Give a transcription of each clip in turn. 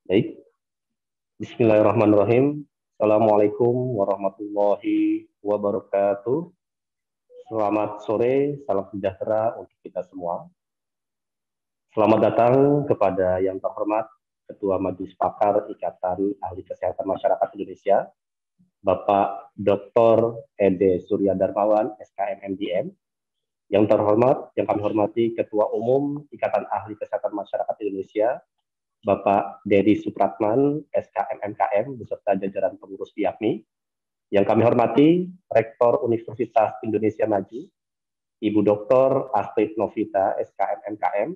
Baik, Bismillahirrahmanirrahim. Assalamualaikum warahmatullahi wabarakatuh. Selamat sore, salam sejahtera untuk kita semua. Selamat datang kepada yang terhormat Ketua Majelis Pakar Ikatan Ahli Kesehatan Masyarakat Indonesia, Bapak Dr. Ede Surya Darmawan, SKM MDM. Yang terhormat, yang kami hormati Ketua Umum Ikatan Ahli Kesehatan Masyarakat Indonesia, Bapak Dedi Supratman, SKM MKM, beserta jajaran pengurus IAKMI. Yang kami hormati, Rektor Universitas Indonesia Maju, Ibu Dr. Astrid Novita, SKM MKM,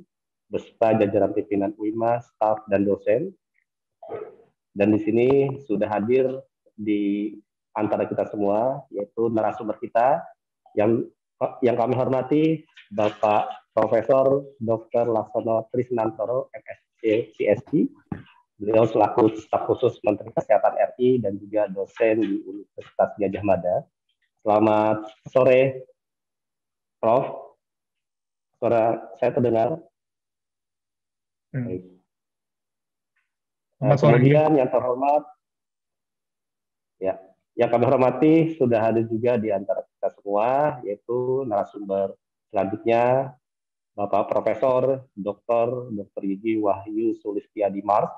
beserta jajaran pimpinan UIMA, staf, dan dosen. Dan di sini sudah hadir di antara kita semua, yaitu narasumber kita yang kami hormati, Bapak Profesor Dr. Laksono Trisnantoro, MSc, PhD. Beliau selaku staf khusus Menteri Kesehatan RI dan juga dosen di Universitas Gadjah Mada. Selamat sore, Prof. Suara saya terdengar? Baik. Kemudian yang terhormat, ya, yang kami hormati sudah hadir juga di antara kita semua, yaitu narasumber selanjutnya, Bapak Profesor Dr. Yigi Wahyu Sulistiadi Mars.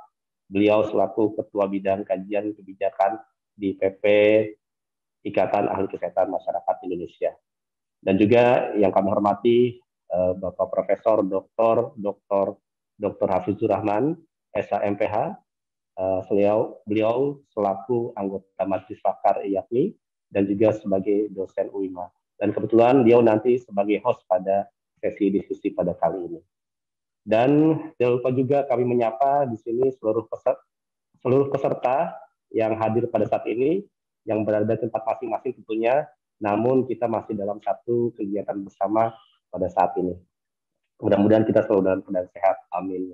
Beliau selaku Ketua Bidang Kajian Kebijakan di PP Ikatan Ahli Kesehatan Masyarakat Indonesia. Dan juga yang kami hormati Bapak Profesor Dr. Hafizur Rahman, SHMPH. Beliau selaku anggota Majelis Pakar IAKMI dan juga sebagai dosen UIMA. Dan kebetulan beliau nanti sebagai host pada sesi diskusi pada kali ini. Dan jangan lupa juga kami menyapa di sini seluruh peserta yang hadir pada saat ini, yang berada di tempat masing-masing tentunya, namun kita masih dalam satu kegiatan bersama pada saat ini. Mudah-mudahan kita selalu dalam keadaan sehat. Amin.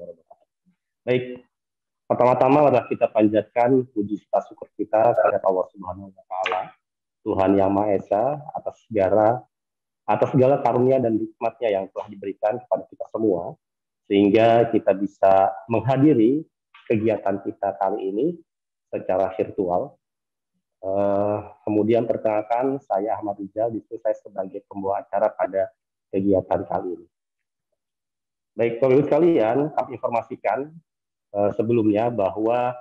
Baik, pertama-tama adalah kita panjatkan puji syukur kita kepada Allah Subhanahu wa Ta'ala, Tuhan Yang Maha Esa, atas segala karunia dan nikmatnya yang telah diberikan kepada kita semua, sehingga kita bisa menghadiri kegiatan kita kali ini secara virtual. Kemudian perkenalkan, saya Ahmad Rizal, saya sebagai pembawa acara pada kegiatan kali ini. Baik, Bapak-Ibu sekalian, kami informasikan sebelumnya bahwa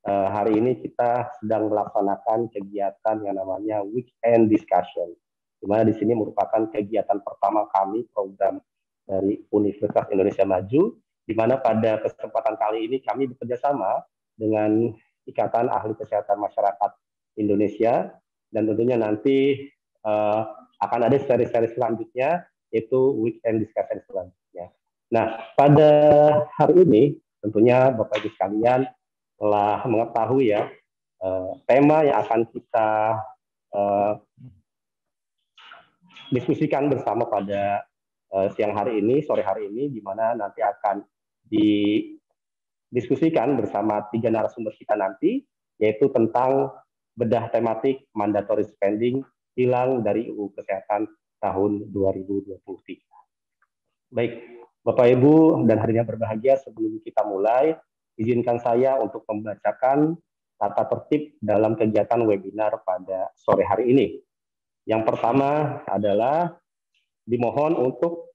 hari ini kita sedang melaksanakan kegiatan yang namanya Weekend Discussion, di mana di sini merupakan kegiatan pertama kami program dari Universitas Indonesia Maju, di mana pada kesempatan kali ini kami bekerja sama dengan Ikatan Ahli Kesehatan Masyarakat Indonesia, dan tentunya nanti akan ada seri-seri selanjutnya, yaitu Weekend Discussion selanjutnya. Nah, pada hari ini tentunya Bapak Ibu sekalian telah mengetahui ya tema yang akan kita diskusikan bersama pada sore hari ini, di mana nanti akan didiskusikan bersama 3 narasumber kita nanti, yaitu tentang bedah tematik mandatory spending hilang dari UU Kesehatan tahun 2023. Baik, Bapak Ibu dan hadirin yang berbahagia, sebelum kita mulai, izinkan saya untuk membacakan tata tertib dalam kegiatan webinar pada sore hari ini. Yang pertama adalah dimohon untuk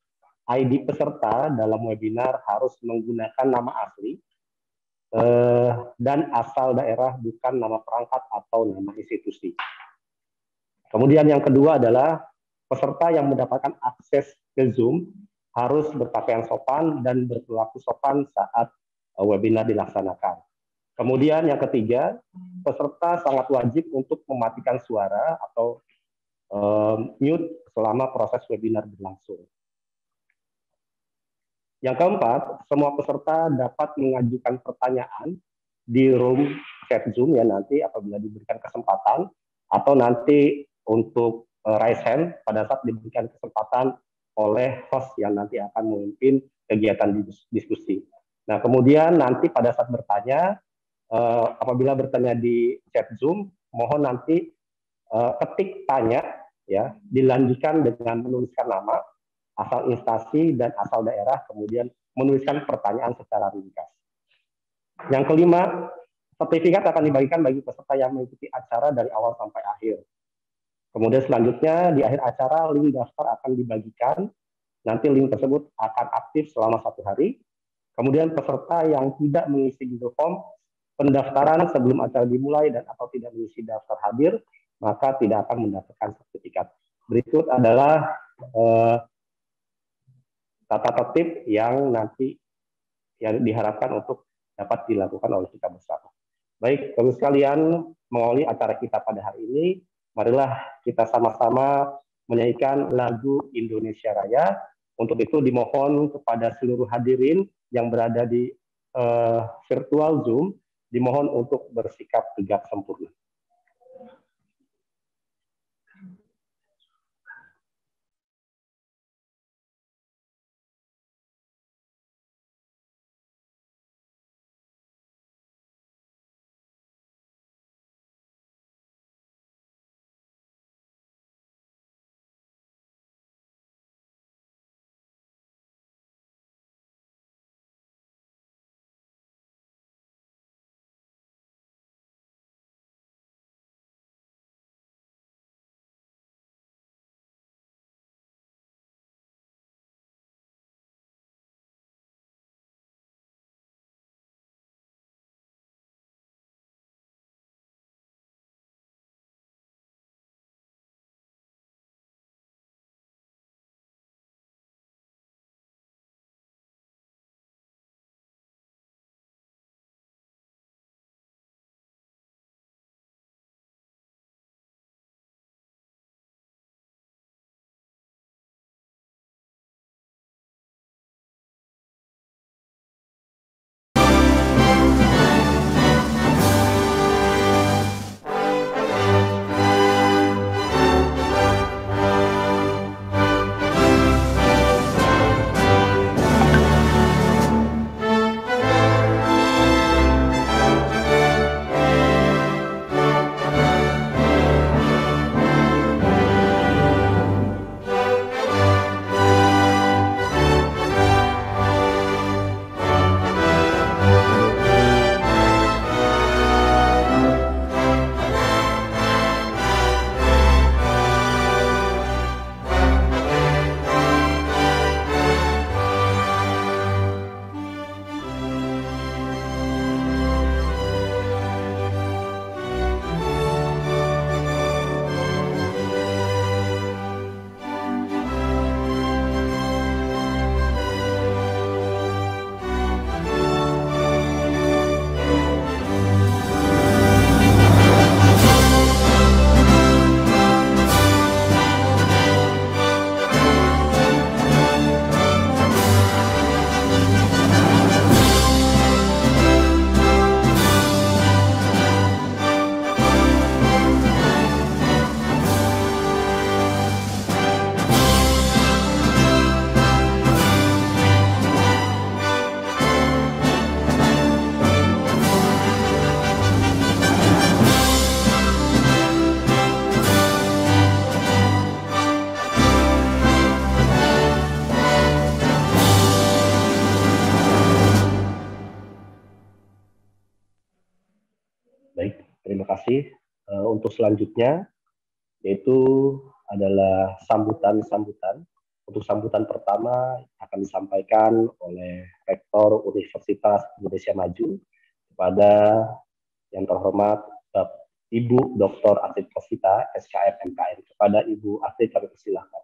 ID peserta dalam webinar harus menggunakan nama asli dan asal daerah, bukan nama perangkat atau nama institusi. Kemudian yang kedua adalah peserta yang mendapatkan akses ke Zoom harus berpakaian sopan dan berperilaku sopan saat webinar dilaksanakan. Kemudian yang ketiga, peserta sangat wajib untuk mematikan suara atau mute selama proses webinar berlangsung. Yang keempat, semua peserta dapat mengajukan pertanyaan di room chat Zoom ya nanti apabila diberikan kesempatan, atau nanti untuk raise hand pada saat diberikan kesempatan oleh host yang nanti akan memimpin kegiatan diskusi. Nah, kemudian nanti pada saat bertanya, apabila bertanya di chat Zoom, mohon nanti ketik tanya, ya, dilanjutkan dengan menuliskan nama, asal instansi dan asal daerah, kemudian menuliskan pertanyaan secara ringkas. Yang kelima, sertifikat akan dibagikan bagi peserta yang mengikuti acara dari awal sampai akhir. Kemudian selanjutnya di akhir acara link daftar akan dibagikan. Nanti link tersebut akan aktif selama 1 hari. Kemudian peserta yang tidak mengisi Google Form pendaftaran sebelum acara dimulai dan atau tidak mengisi daftar hadir, maka tidak akan mendapatkan sertifikat. Berikut adalah tata tertib yang nanti yang diharapkan untuk dapat dilakukan oleh kita bersama. Baik, teman sekalian, mengawali acara kita pada hari ini, marilah kita sama-sama menyanyikan lagu Indonesia Raya. Untuk itu dimohon kepada seluruh hadirin yang berada di virtual Zoom, dimohon untuk bersikap tegak sempurna. Baik, terima kasih. Untuk selanjutnya, yaitu adalah sambutan-sambutan. Untuk sambutan pertama akan disampaikan oleh Rektor Universitas Indonesia Maju kepada yang terhormat Ibu Dr. Astrid Rosita, SKM MKM. Kepada Ibu Astrid kami persilahkan.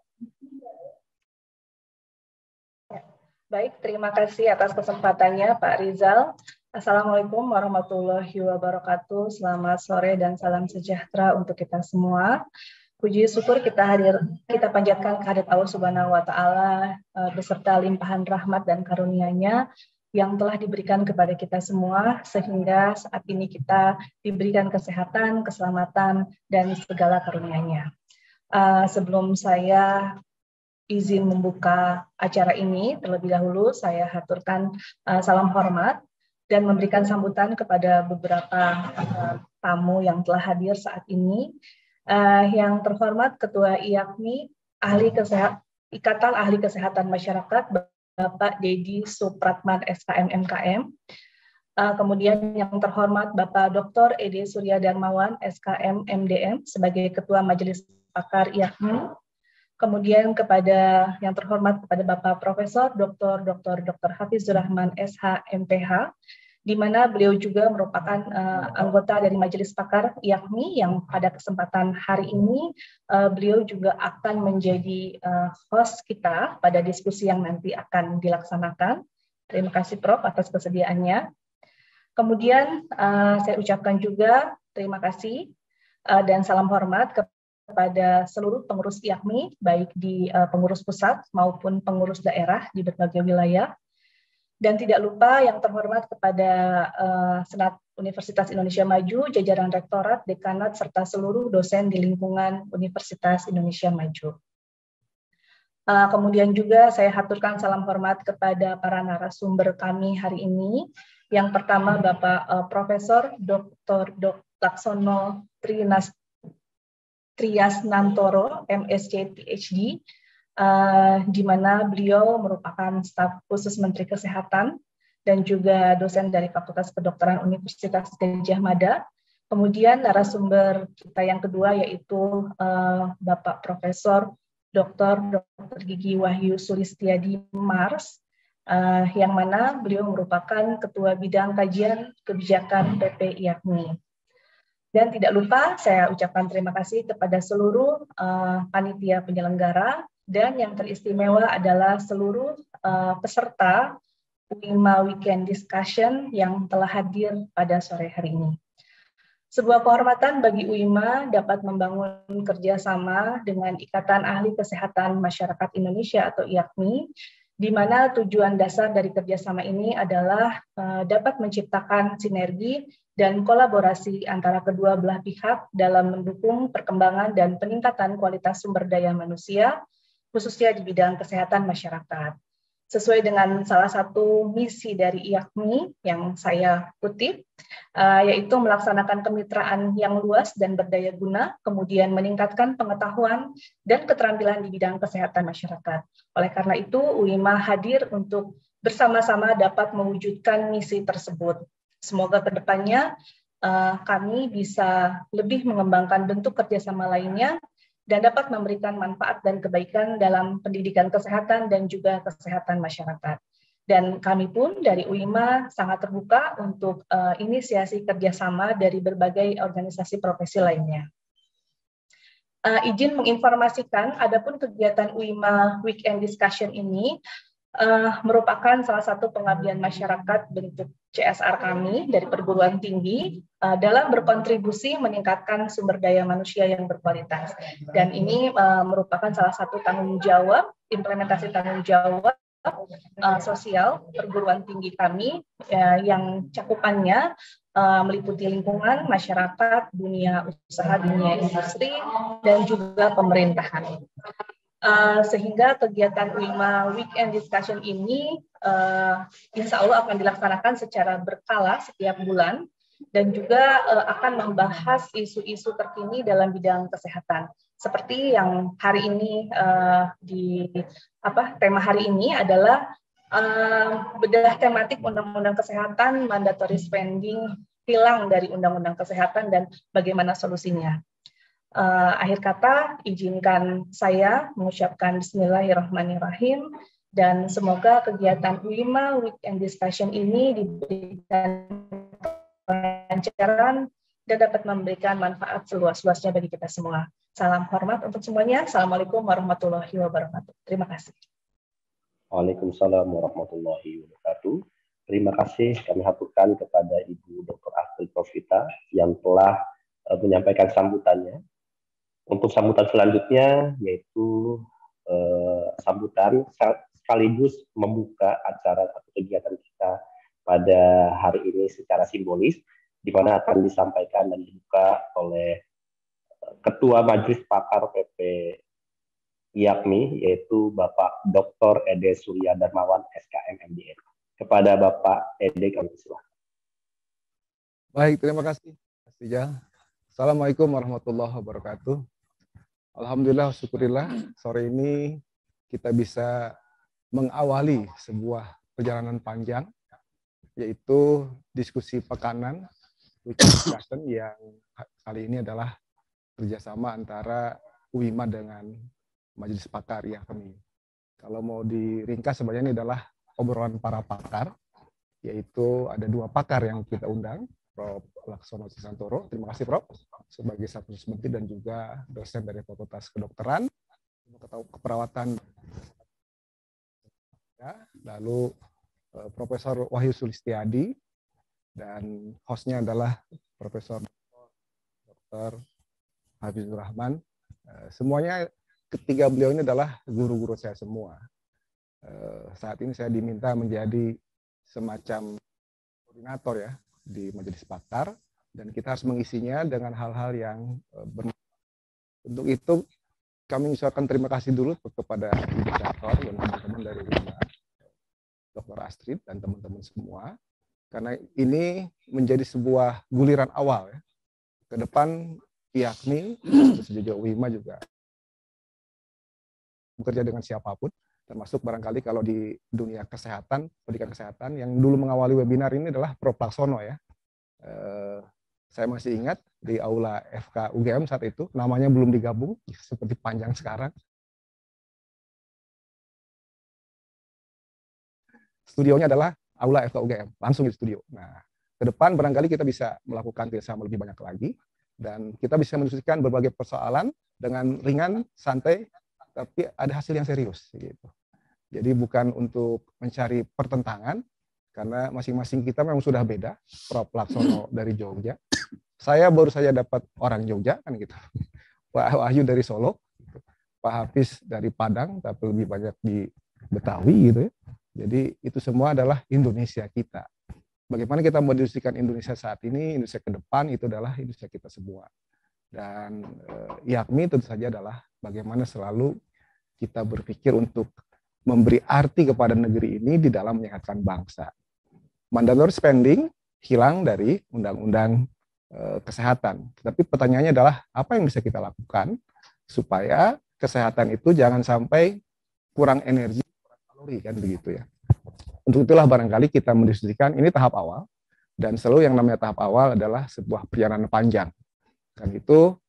Baik, terima kasih atas kesempatannya Pak Rizal. Assalamualaikum warahmatullahi wabarakatuh. Selamat sore dan salam sejahtera untuk kita semua. Puji syukur kita panjatkan kehadirat Allah Subhanahu wa taala beserta limpahan rahmat dan karunia-Nya yang telah diberikan kepada kita semua sehingga saat ini kita diberikan kesehatan, keselamatan dan segala karunia-Nya. Sebelum saya izin membuka acara ini, terlebih dahulu saya haturkan salam hormat dan memberikan sambutan kepada beberapa tamu yang telah hadir saat ini. Yang terhormat Ketua IAKMI, Ikatan Ahli Kesehatan Masyarakat, Bapak Dedi Supratman SKM MKM, Kemudian yang terhormat Bapak Dr. Ede Surya Darmawan, SKM MDM sebagai Ketua Majelis Pakar IAKMI. Kemudian kepada yang terhormat kepada Bapak Profesor Dr. Hafizur Rahman SH MPH, di mana beliau juga merupakan anggota dari Majelis Pakar IAKMI yang pada kesempatan hari ini beliau juga akan menjadi host kita pada diskusi yang nanti akan dilaksanakan. Terima kasih Prof atas kesediaannya. Kemudian saya ucapkan juga terima kasih dan salam hormat kepada seluruh pengurus IAKMI, baik di pengurus pusat maupun pengurus daerah di berbagai wilayah. Dan tidak lupa yang terhormat kepada Senat Universitas Indonesia Maju, jajaran rektorat, dekanat, serta seluruh dosen di lingkungan Universitas Indonesia Maju. Kemudian juga saya haturkan salam hormat kepada para narasumber kami hari ini. Yang pertama Bapak Profesor Dr. Laksono Triasnantoro, MSc PhD, di mana beliau merupakan staf khusus Menteri Kesehatan dan juga dosen dari Fakultas Kedokteran Universitas Gadjah Mada. Kemudian narasumber kita yang kedua yaitu Bapak Profesor Dr. Gigi Wahyu Sulistiadi Mars, yang mana beliau merupakan Ketua Bidang Kajian Kebijakan PP IAKMI. Dan tidak lupa saya ucapkan terima kasih kepada seluruh panitia penyelenggara dan yang teristimewa adalah seluruh peserta UIMA Weekend Discussion yang telah hadir pada sore hari ini. Sebuah kehormatan bagi UIMA dapat membangun kerjasama dengan Ikatan Ahli Kesehatan Masyarakat Indonesia atau IAKMI, di mana tujuan dasar dari kerjasama ini adalah dapat menciptakan sinergi dan kolaborasi antara kedua belah pihak dalam mendukung perkembangan dan peningkatan kualitas sumber daya manusia, khususnya di bidang kesehatan masyarakat. Sesuai dengan salah satu misi dari IAKMI yang saya kutip, yaitu melaksanakan kemitraan yang luas dan berdaya guna, kemudian meningkatkan pengetahuan dan keterampilan di bidang kesehatan masyarakat. Oleh karena itu, UIMA hadir untuk bersama-sama dapat mewujudkan misi tersebut. Semoga ke depannya kami bisa lebih mengembangkan bentuk kerjasama lainnya dan dapat memberikan manfaat dan kebaikan dalam pendidikan kesehatan dan juga kesehatan masyarakat. Dan kami pun dari UIMA sangat terbuka untuk inisiasi kerjasama dari berbagai organisasi profesi lainnya. Izin menginformasikan, adapun kegiatan UIMA Weekend Discussion ini merupakan salah satu pengabdian masyarakat bentuk CSR kami dari perguruan tinggi dalam berkontribusi meningkatkan sumber daya manusia yang berkualitas. Dan ini merupakan salah satu tanggung jawab, implementasi tanggung jawab sosial perguruan tinggi kami yang cakupannya meliputi lingkungan, masyarakat, dunia usaha, dunia industri, dan juga pemerintahan. Sehingga kegiatan UIMA Weekend Discussion ini insya Allah akan dilaksanakan secara berkala setiap bulan dan juga akan membahas isu-isu terkini dalam bidang kesehatan. Seperti yang hari ini tema hari ini adalah bedah tematik Undang-Undang Kesehatan, mandatory spending hilang dari Undang-Undang Kesehatan dan bagaimana solusinya. Akhir kata, izinkan saya mengucapkan Bismillahirrahmanirrahim dan semoga kegiatan UIMA Weekend Discussion ini diberikan kelancaran dan dapat memberikan manfaat seluas-luasnya bagi kita semua. Salam hormat untuk semuanya. Assalamualaikum warahmatullahi wabarakatuh. Terima kasih. Waalaikumsalam warahmatullahi wabarakatuh. Terima kasih kami haturkan kepada Ibu Dr. Astrid Profita yang telah menyampaikan sambutannya. Untuk sambutan selanjutnya yaitu sambutan sekaligus membuka acara atau kegiatan kita pada hari ini secara simbolis, di mana akan disampaikan dan dibuka oleh Ketua Majelis Pakar PP IAKMI yaitu Bapak Dr. Ede Surya Darmawan SKM MDM. Kepada Bapak Ede kami silakan. Baik, terima kasih Mas Rijal. Assalamualaikum warahmatullahi wabarakatuh. Alhamdulillah, syukurillah, sore ini kita bisa mengawali sebuah perjalanan panjang yaitu diskusi pekanan weekend discussion yang kali ini adalah kerjasama antara UIMA dengan Majelis Pakar IAKMI. Kalau mau diringkas sebenarnya ini adalah obrolan para pakar, yaitu ada 2 pakar yang kita undang, Prof. Laksono Cisantoro, terima kasih Prof, sebagai Stafsus Menteri dan juga dosen dari Fakultas Kedokteran, Keperawatan, lalu Profesor Wahyu Sulistiadi, dan hostnya adalah Profesor Dr. Hafizur Rahman. Semuanya ketiga beliau ini adalah guru-guru saya semua. Saat ini saya diminta menjadi semacam koordinator ya di Majelis Pakar, dan kita harus mengisinya dengan hal-hal yang bermanfaat. Untuk itu kami mengucapkan terima kasih dulu kepada inisiator dan teman-teman dari UIMA, Dr. Astrid dan teman-teman semua, karena ini menjadi sebuah guliran awal ya. Ke depan IAKMI, juga UIMA juga bekerja dengan siapapun, termasuk barangkali kalau di dunia kesehatan, pendidikan kesehatan, yang dulu mengawali webinar ini adalah Prof. Laksono ya. Saya masih ingat di aula FK UGM saat itu, namanya belum digabung, seperti panjang sekarang. Studionya adalah aula FK UGM, langsung di studio. Nah, ke depan barangkali kita bisa melakukan kerjasama lebih banyak lagi, dan kita bisa mendiskusikan berbagai persoalan dengan ringan, santai, tapi ada hasil yang serius. Gitu. Jadi bukan untuk mencari pertentangan, karena masing-masing kita memang sudah beda. Prof. Laksono dari Jogja, saya baru saja dapat orang Jogja, kan gitu. Pak Wahyu dari Solo, Pak Hafiz dari Padang, tapi lebih banyak di Betawi gitu ya. Jadi itu semua adalah Indonesia kita. Bagaimana kita mendiskusikan Indonesia saat ini, Indonesia ke depan, itu adalah Indonesia kita semua. Dan IAKMI tentu saja adalah bagaimana selalu kita berpikir untuk memberi arti kepada negeri ini di dalam menyehatkan bangsa. Mandatory spending hilang dari undang-undang kesehatan. Tapi pertanyaannya adalah apa yang bisa kita lakukan supaya kesehatan itu jangan sampai kurang energi, kurang kalori, kan begitu ya. Untuk itulah barangkali kita mendiskusikan, ini tahap awal, dan selalu yang namanya tahap awal adalah sebuah perjalanan panjang. Kan itu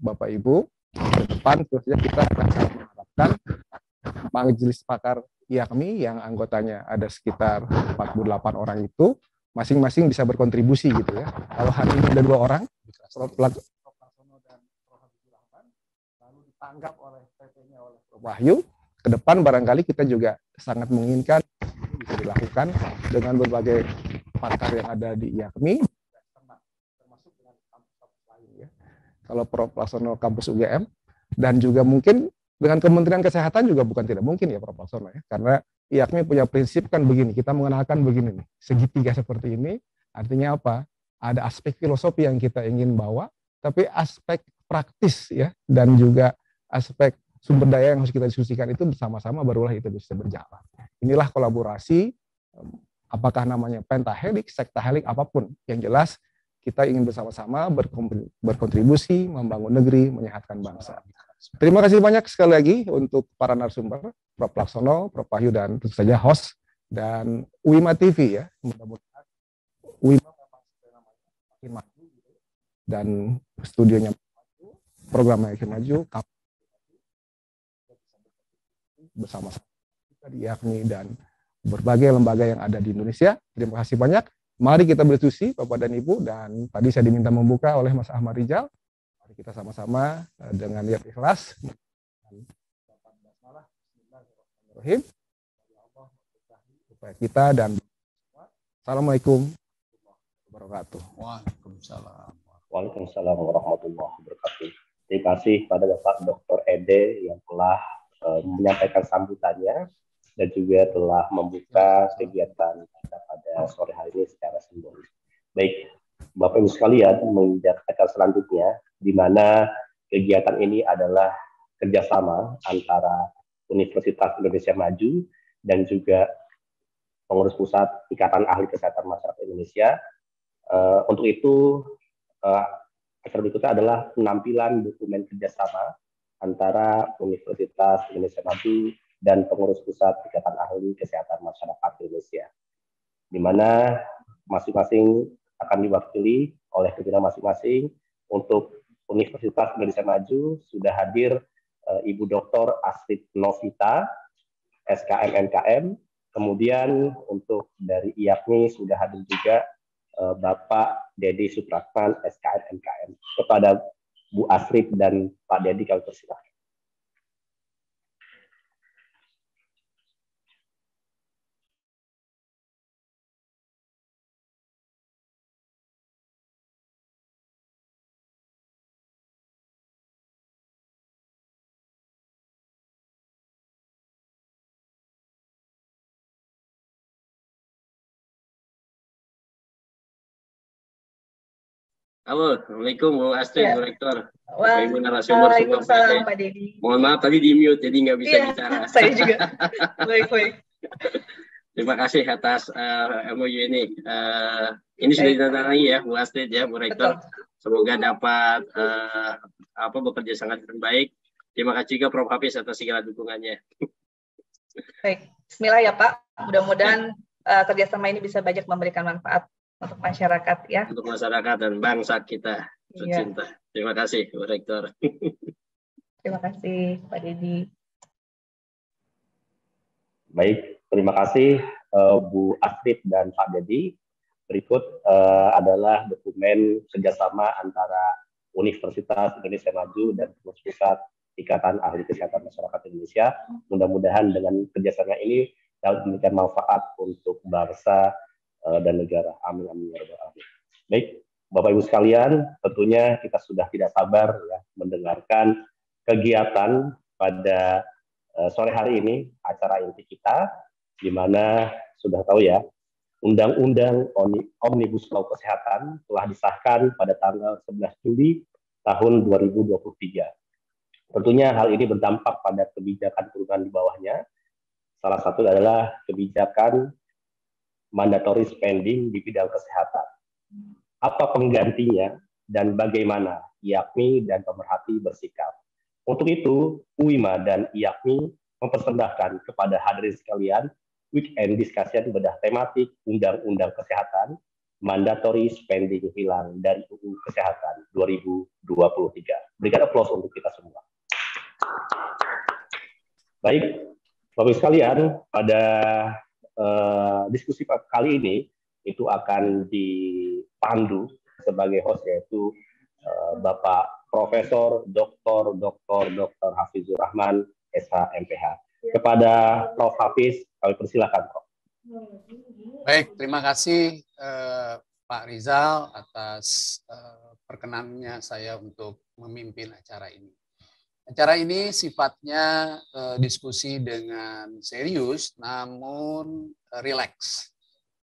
Bapak Ibu, ke depan terusnya kita akan mengharapkan Majelis Pakar IAKMI yang anggotanya ada sekitar 48 orang itu, masing-masing bisa berkontribusi gitu ya. Kalau hari ini ada 2 orang, Prof. Laksono dan Prof. Hafizur Rahman, lalu ditanggap oleh PP-nya oleh Prof. Wahyu, ke depan barangkali kita juga sangat menginginkan bisa dilakukan dengan berbagai pakar yang ada di IAKMI, termasuk dengan kampus-kampus lain ya. Kalau Prof. Laksono kampus UGM, dan juga mungkin dengan Kementerian Kesehatan juga bukan tidak mungkin ya Prof. Laksono ya, karena IAKMI punya prinsip kan begini, kita mengenalkan begini nih, segitiga seperti ini, artinya apa? Ada aspek filosofi yang kita ingin bawa, tapi aspek praktis ya, dan juga aspek sumber daya yang harus kita diskusikan itu bersama-sama, barulah itu bisa berjalan. Inilah kolaborasi, apakah namanya pentahelik, sektahelik, apapun. Yang jelas kita ingin bersama-sama berkontribusi, membangun negeri, menyehatkan bangsa. Terima kasih banyak sekali lagi untuk para narasumber, Prof. Laksono, Prof. Wahyu, dan tentu saja host, dan UIMA TV ya. Mudah-mudahan UIMA makin maju, dan studionya maju, programnya makin maju, bersama-sama kita di IAKMI dan berbagai lembaga yang ada di Indonesia. Terima kasih banyak. Mari kita berdiskusi, Bapak dan Ibu, dan tadi saya diminta membuka oleh Mas Ahmad Rizal. Mari kita sama-sama dengan niat ikhlas. Supaya kita dan Assalamualaikum warahmatullahi wabarakatuh. Waalaikumsalam. Waalaikumsalam warahmatullahi wabarakatuh. Terima kasih pada Bapak Dr. Ede yang telah menyampaikan sambutannya dan juga telah membuka kegiatan kita pada sore hari ini secara simbolis. Baik, Bapak Ibu sekalian, menginjak akan selanjutnya, di mana kegiatan ini adalah kerjasama antara Universitas Indonesia Maju dan juga Pengurus Pusat Ikatan Ahli Kesehatan Masyarakat Indonesia. Untuk itu, acara berikutnya adalah penampilan dokumen kerjasama antara Universitas Indonesia Maju dan Pengurus Pusat Ikatan Ahli Kesehatan Masyarakat Indonesia. di mana masing-masing akan diwakili oleh pimpinan masing-masing. Untuk Universitas Indonesia Maju sudah hadir Ibu Dr. Astrid Novita, SKM MKM. Kemudian untuk dari IAPMI sudah hadir juga Bapak Dedi Supratman, SKM MKM. Kepada Bu Astrid dan Pak Dedi kami persilakan. Halo, Assalamualaikum Bu Astrid, Bu Rektor. Ibu narasumber semua. Pak Dedi. Mohon maaf tadi di mute, jadi nggak bisa bicara. Saya juga. Baik. Terima kasih atas MOU ini. Ini sudah ditandatangani ya, Bu Astrid ya, Bu Rektor. Betul. Semoga dapat bekerja sangat baik. Terima kasih juga Prof. Hafiz atas segala dukungannya. Baik, Bismillah ya Pak. Mudah-mudahan kerjasama ini bisa banyak memberikan manfaat untuk masyarakat ya. Untuk masyarakat dan bangsa kita tercinta. Iya. Terima kasih, Bu Rektor. Terima kasih, Pak Dedi. Baik, terima kasih Bu Astrid dan Pak Dedi. Berikut adalah dokumen kerjasama antara Universitas Indonesia Maju dan Pusat Ikatan Ahli Kesehatan Masyarakat Indonesia. Mudah-mudahan dengan kerjasama ini dapat memberikan manfaat untuk bangsa dan negara. Amin, amin, ya rabbal alamin. Baik, Bapak Ibu sekalian, tentunya kita sudah tidak sabar ya mendengarkan kegiatan pada sore hari ini, acara inti kita, di mana sudah tahu ya, Undang-Undang Omnibus Law Kesehatan telah disahkan pada tanggal 11 Juli tahun 2023. Tentunya hal ini berdampak pada kebijakan turunan di bawahnya. Salah satu adalah kebijakan mandatory spending di bidang kesehatan. Apa penggantinya dan bagaimana IAPMI dan pemerhati bersikap? Untuk itu, UIMA dan IAPMI mempersembahkan kepada hadirin sekalian weekend discussion bedah tematik Undang-Undang Kesehatan Mandatory Spending hilang dari UU Kesehatan 2023. Berikan aplaus untuk kita semua. Baik, Bapak sekalian, pada diskusi kali ini itu akan dipandu sebagai host yaitu Bapak Profesor Dr. Hafizur Rahman, SH MPH. Kepada Prof. Hafiz, kami persilakan, Prof. Baik, terima kasih Pak Rizal atas perkenannya saya untuk memimpin acara ini. Acara ini sifatnya diskusi dengan serius, namun rileks.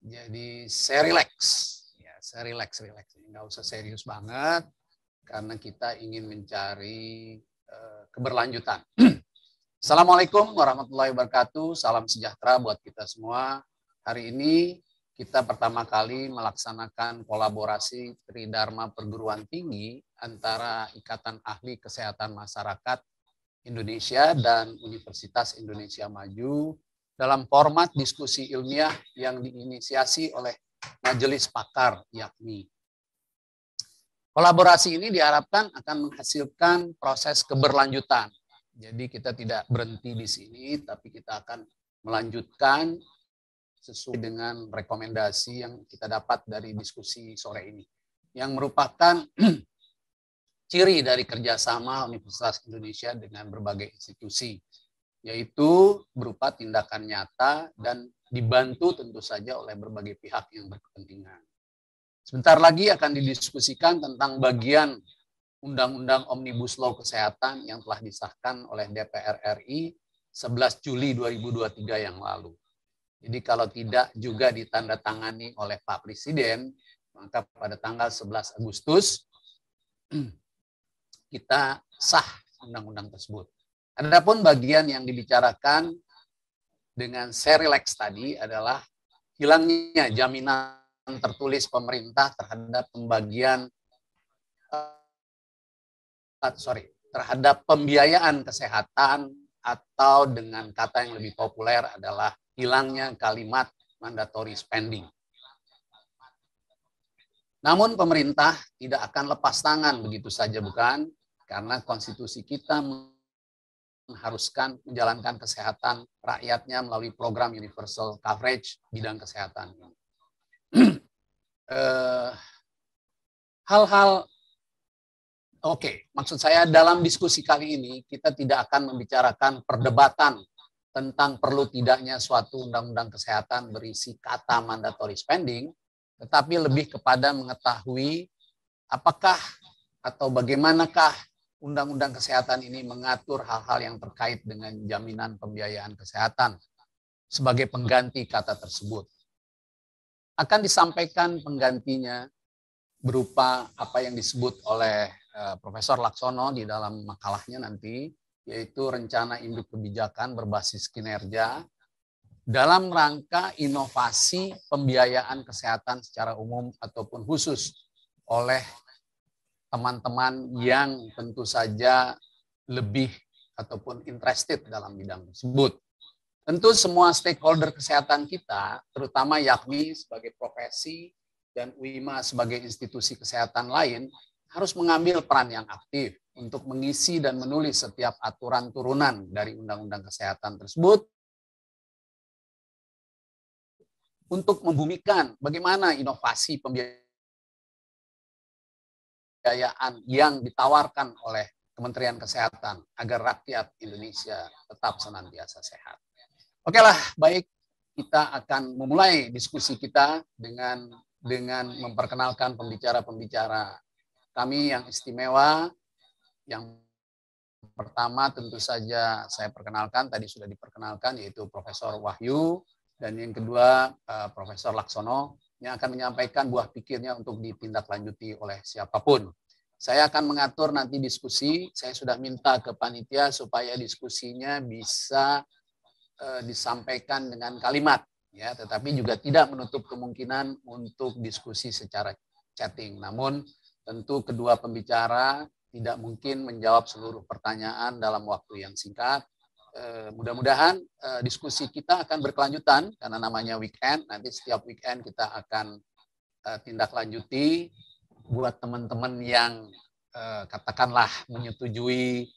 Jadi saya rileks. Nggak usah serius banget, karena kita ingin mencari keberlanjutan. Assalamualaikum warahmatullahi wabarakatuh. Salam sejahtera buat kita semua. Hari ini kita pertama kali melaksanakan kolaborasi Tridharma Perguruan Tinggi antara Ikatan Ahli Kesehatan Masyarakat Indonesia dan Universitas Indonesia Maju dalam format diskusi ilmiah yang diinisiasi oleh Majelis Pakar IAPMI. Kolaborasi ini diharapkan akan menghasilkan proses keberlanjutan. Jadi kita tidak berhenti di sini, tapi kita akan melanjutkan sesuai dengan rekomendasi yang kita dapat dari diskusi sore ini, yang merupakan ciri dari kerjasama Universitas Indonesia dengan berbagai institusi, yaitu berupa tindakan nyata dan dibantu tentu saja oleh berbagai pihak yang berkepentingan. Sebentar lagi akan didiskusikan tentang bagian Undang-Undang Omnibus Law Kesehatan yang telah disahkan oleh DPR RI 11 Juli 2023 yang lalu. Jadi kalau tidak juga ditandatangani oleh Pak Presiden, maka pada tanggal 11 Agustus kita sah undang-undang tersebut. Adapun bagian yang dibicarakan dengan Serileks tadi adalah hilangnya jaminan tertulis pemerintah terhadap terhadap pembiayaan kesehatan, atau dengan kata yang lebih populer adalah hilangnya kalimat mandatory spending. Namun pemerintah tidak akan lepas tangan begitu saja, bukan? Karena konstitusi kita mengharuskan menjalankan kesehatan rakyatnya melalui program universal coverage bidang kesehatan. Hal-hal maksud saya dalam diskusi kali ini kita tidak akan membicarakan perdebatan tentang perlu tidaknya suatu undang-undang kesehatan berisi kata mandatory spending, tetapi lebih kepada mengetahui apakah atau bagaimanakah undang-undang kesehatan ini mengatur hal-hal yang terkait dengan jaminan pembiayaan kesehatan sebagai pengganti kata tersebut. Akan disampaikan penggantinya berupa apa yang disebut oleh Profesor Laksono di dalam makalahnya nanti, yaitu rencana induk kebijakan berbasis kinerja dalam rangka inovasi pembiayaan kesehatan secara umum ataupun khusus oleh teman-teman yang tentu saja lebih ataupun interested dalam bidang tersebut. Tentu semua stakeholder kesehatan kita, terutama YAKMI sebagai profesi dan UIMA sebagai institusi kesehatan lain, harus mengambil peran yang aktif untuk mengisi dan menulis setiap aturan turunan dari undang-undang kesehatan tersebut, untuk membumikan bagaimana inovasi pembiayaan yang ditawarkan oleh Kementerian Kesehatan agar rakyat Indonesia tetap senantiasa sehat. Oke lah, baik, kita akan memulai diskusi kita dengan memperkenalkan pembicara-pembicara kami yang istimewa. Yang pertama tentu saja saya perkenalkan, tadi sudah diperkenalkan, yaitu Profesor Wahyu. Dan yang kedua, Profesor Laksono, yang akan menyampaikan buah pikirnya untuk ditindaklanjuti oleh siapapun. Saya akan mengatur nanti diskusi, saya sudah minta ke panitia supaya diskusinya bisa disampaikan dengan kalimat, ya, tetapi juga tidak menutup kemungkinan untuk diskusi secara chatting. Namun tentu kedua pembicara tidak mungkin menjawab seluruh pertanyaan dalam waktu yang singkat. Mudah-mudahan diskusi kita akan berkelanjutan karena namanya weekend. Nanti setiap weekend kita akan tindak lanjuti buat teman-teman yang katakanlah menyetujui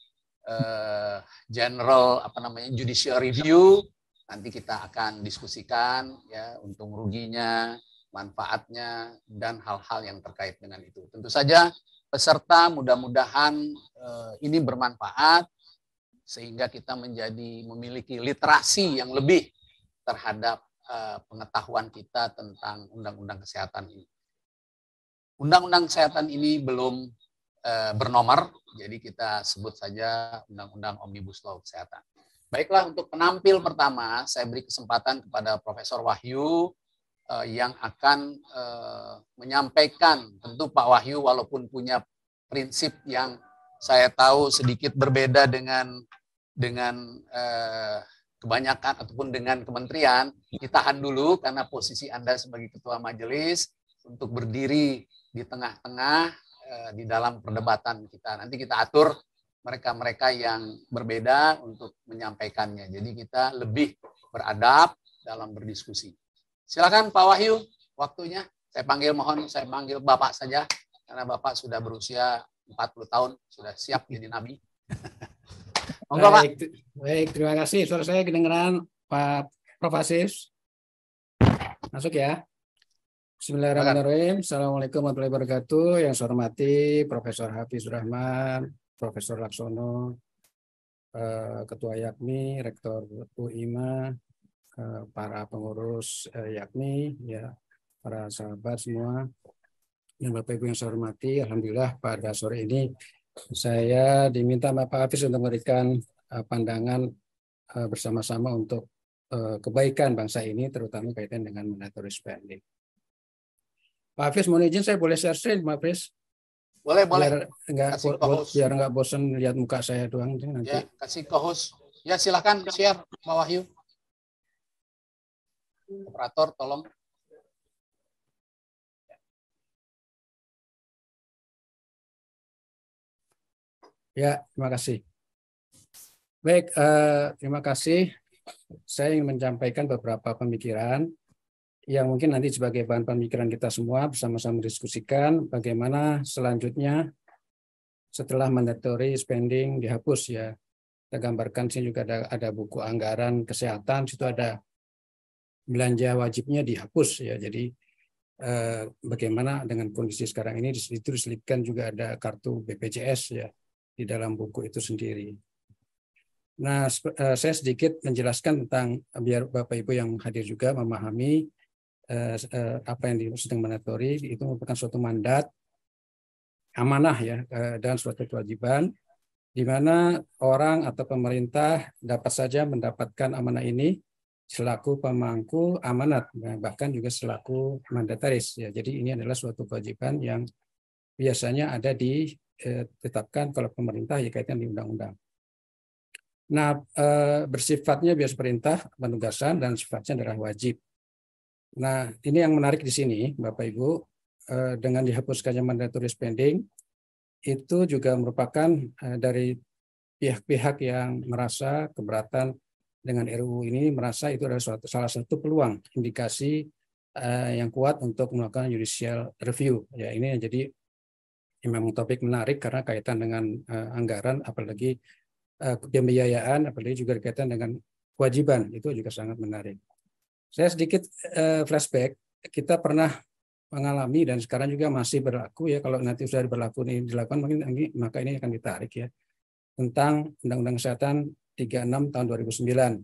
general judicial review. Nanti kita akan diskusikan ya untung ruginya, manfaatnya, dan hal-hal yang terkait dengan itu. Tentu saja peserta mudah-mudahan ini bermanfaat sehingga kita memiliki literasi yang lebih terhadap pengetahuan kita tentang undang-undang kesehatan ini. Undang-undang kesehatan ini belum bernomor, jadi kita sebut saja Undang-Undang Omnibus Law Kesehatan. Baiklah, untuk penampil pertama, saya beri kesempatan kepada Profesor Wahyu yang akan menyampaikan. Tentu Pak Wahyu walaupun punya prinsip yang saya tahu sedikit berbeda dengan kebanyakan ataupun dengan kementerian, ditahan dulu karena posisi Anda sebagai ketua majelis untuk berdiri di tengah-tengah di dalam perdebatan kita. Nanti kita atur mereka-mereka yang berbeda untuk menyampaikannya. Jadi kita lebih beradab dalam berdiskusi. Silakan Pak Wahyu, waktunya. Saya panggil Bapak saja karena Bapak sudah berusia 40 tahun, sudah siap jadi nabi. Baik, terima kasih. Suara saya kedengeran, Pak Prof. Asis. Masuk ya. Bismillahirrahmanirrahim. Assalamualaikum warahmatullahi wabarakatuh. Yang saya hormati Profesor Hafiz Rahman, Profesor Laksono, Ketua YAKMI, Rektor UIMA, para pengurus YAKMI, ya, para sahabat semua, dan Bapak Ibu yang saya hormati. Alhamdulillah pada sore ini saya diminta Pak Hafiz untuk memberikan pandangan bersama-sama untuk kebaikan bangsa ini, terutama kaitan dengan mandatory spending. Pak Hafiz, mohon izin saya boleh share screen, Pak Hafiz? Boleh. Biar nggak bosan lihat muka saya doang nanti. Ya, kasih ke host. Ya, silakan share, Pak Wahyu. Operator, tolong. Ya, terima kasih. Baik, terima kasih. Saya ingin menyampaikan beberapa pemikiran yang mungkin nanti sebagai bahan pemikiran kita semua bersama-sama diskusikan bagaimana selanjutnya setelah mandatory spending dihapus ya. Kita gambarkan sini juga ada buku anggaran kesehatan, situ ada belanja wajibnya dihapus ya. Jadi bagaimana dengan kondisi sekarang ini, di situ diselipkan juga ada kartu BPJS ya di dalam buku itu sendiri. Nah, saya sedikit menjelaskan tentang biar Bapak Ibu yang hadir juga memahami apa yang dimaksud dengan mandatory. Itu merupakan suatu mandat, amanah ya, dan suatu kewajiban di mana orang atau pemerintah dapat saja mendapatkan amanah ini selaku pemangku amanat, bahkan juga selaku mandataris ya. Jadi ini adalah suatu kewajiban yang biasanya ada ditetapkan kalau pemerintah ya kaitan di undang-undang. Nah, bersifatnya biasa perintah, penugasan, dan sifatnya adalah wajib. Nah, ini yang menarik di sini, Bapak Ibu, dengan dihapuskannya mandatory spending, itu juga merupakan dari pihak-pihak yang merasa keberatan dengan RUU ini, merasa itu adalah salah satu peluang, indikasi yang kuat untuk melakukan judicial review. Ya, ini jadi memang topik menarik karena kaitan dengan anggaran, apalagi pembiayaan, apalagi juga berkaitan dengan kewajiban, itu juga sangat menarik. Saya sedikit flashback, kita pernah mengalami dan sekarang juga masih berlaku ya, kalau nanti sudah berlaku ini dilakukan maka ini akan ditarik ya, tentang Undang-Undang Kesehatan 36 tahun 2009.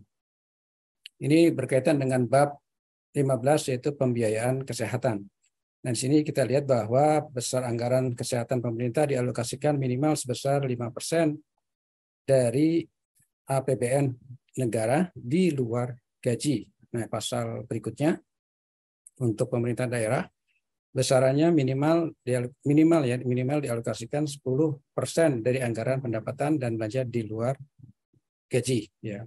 Ini berkaitan dengan bab 15 yaitu pembiayaan kesehatan. Dan sini kita lihat bahwa besar anggaran kesehatan pemerintah dialokasikan minimal sebesar 5% dari APBN negara di luar gaji. Nah, pasal berikutnya untuk pemerintah daerah besarannya minimal dialokasikan 10% dari anggaran pendapatan dan belanja di luar gaji ya.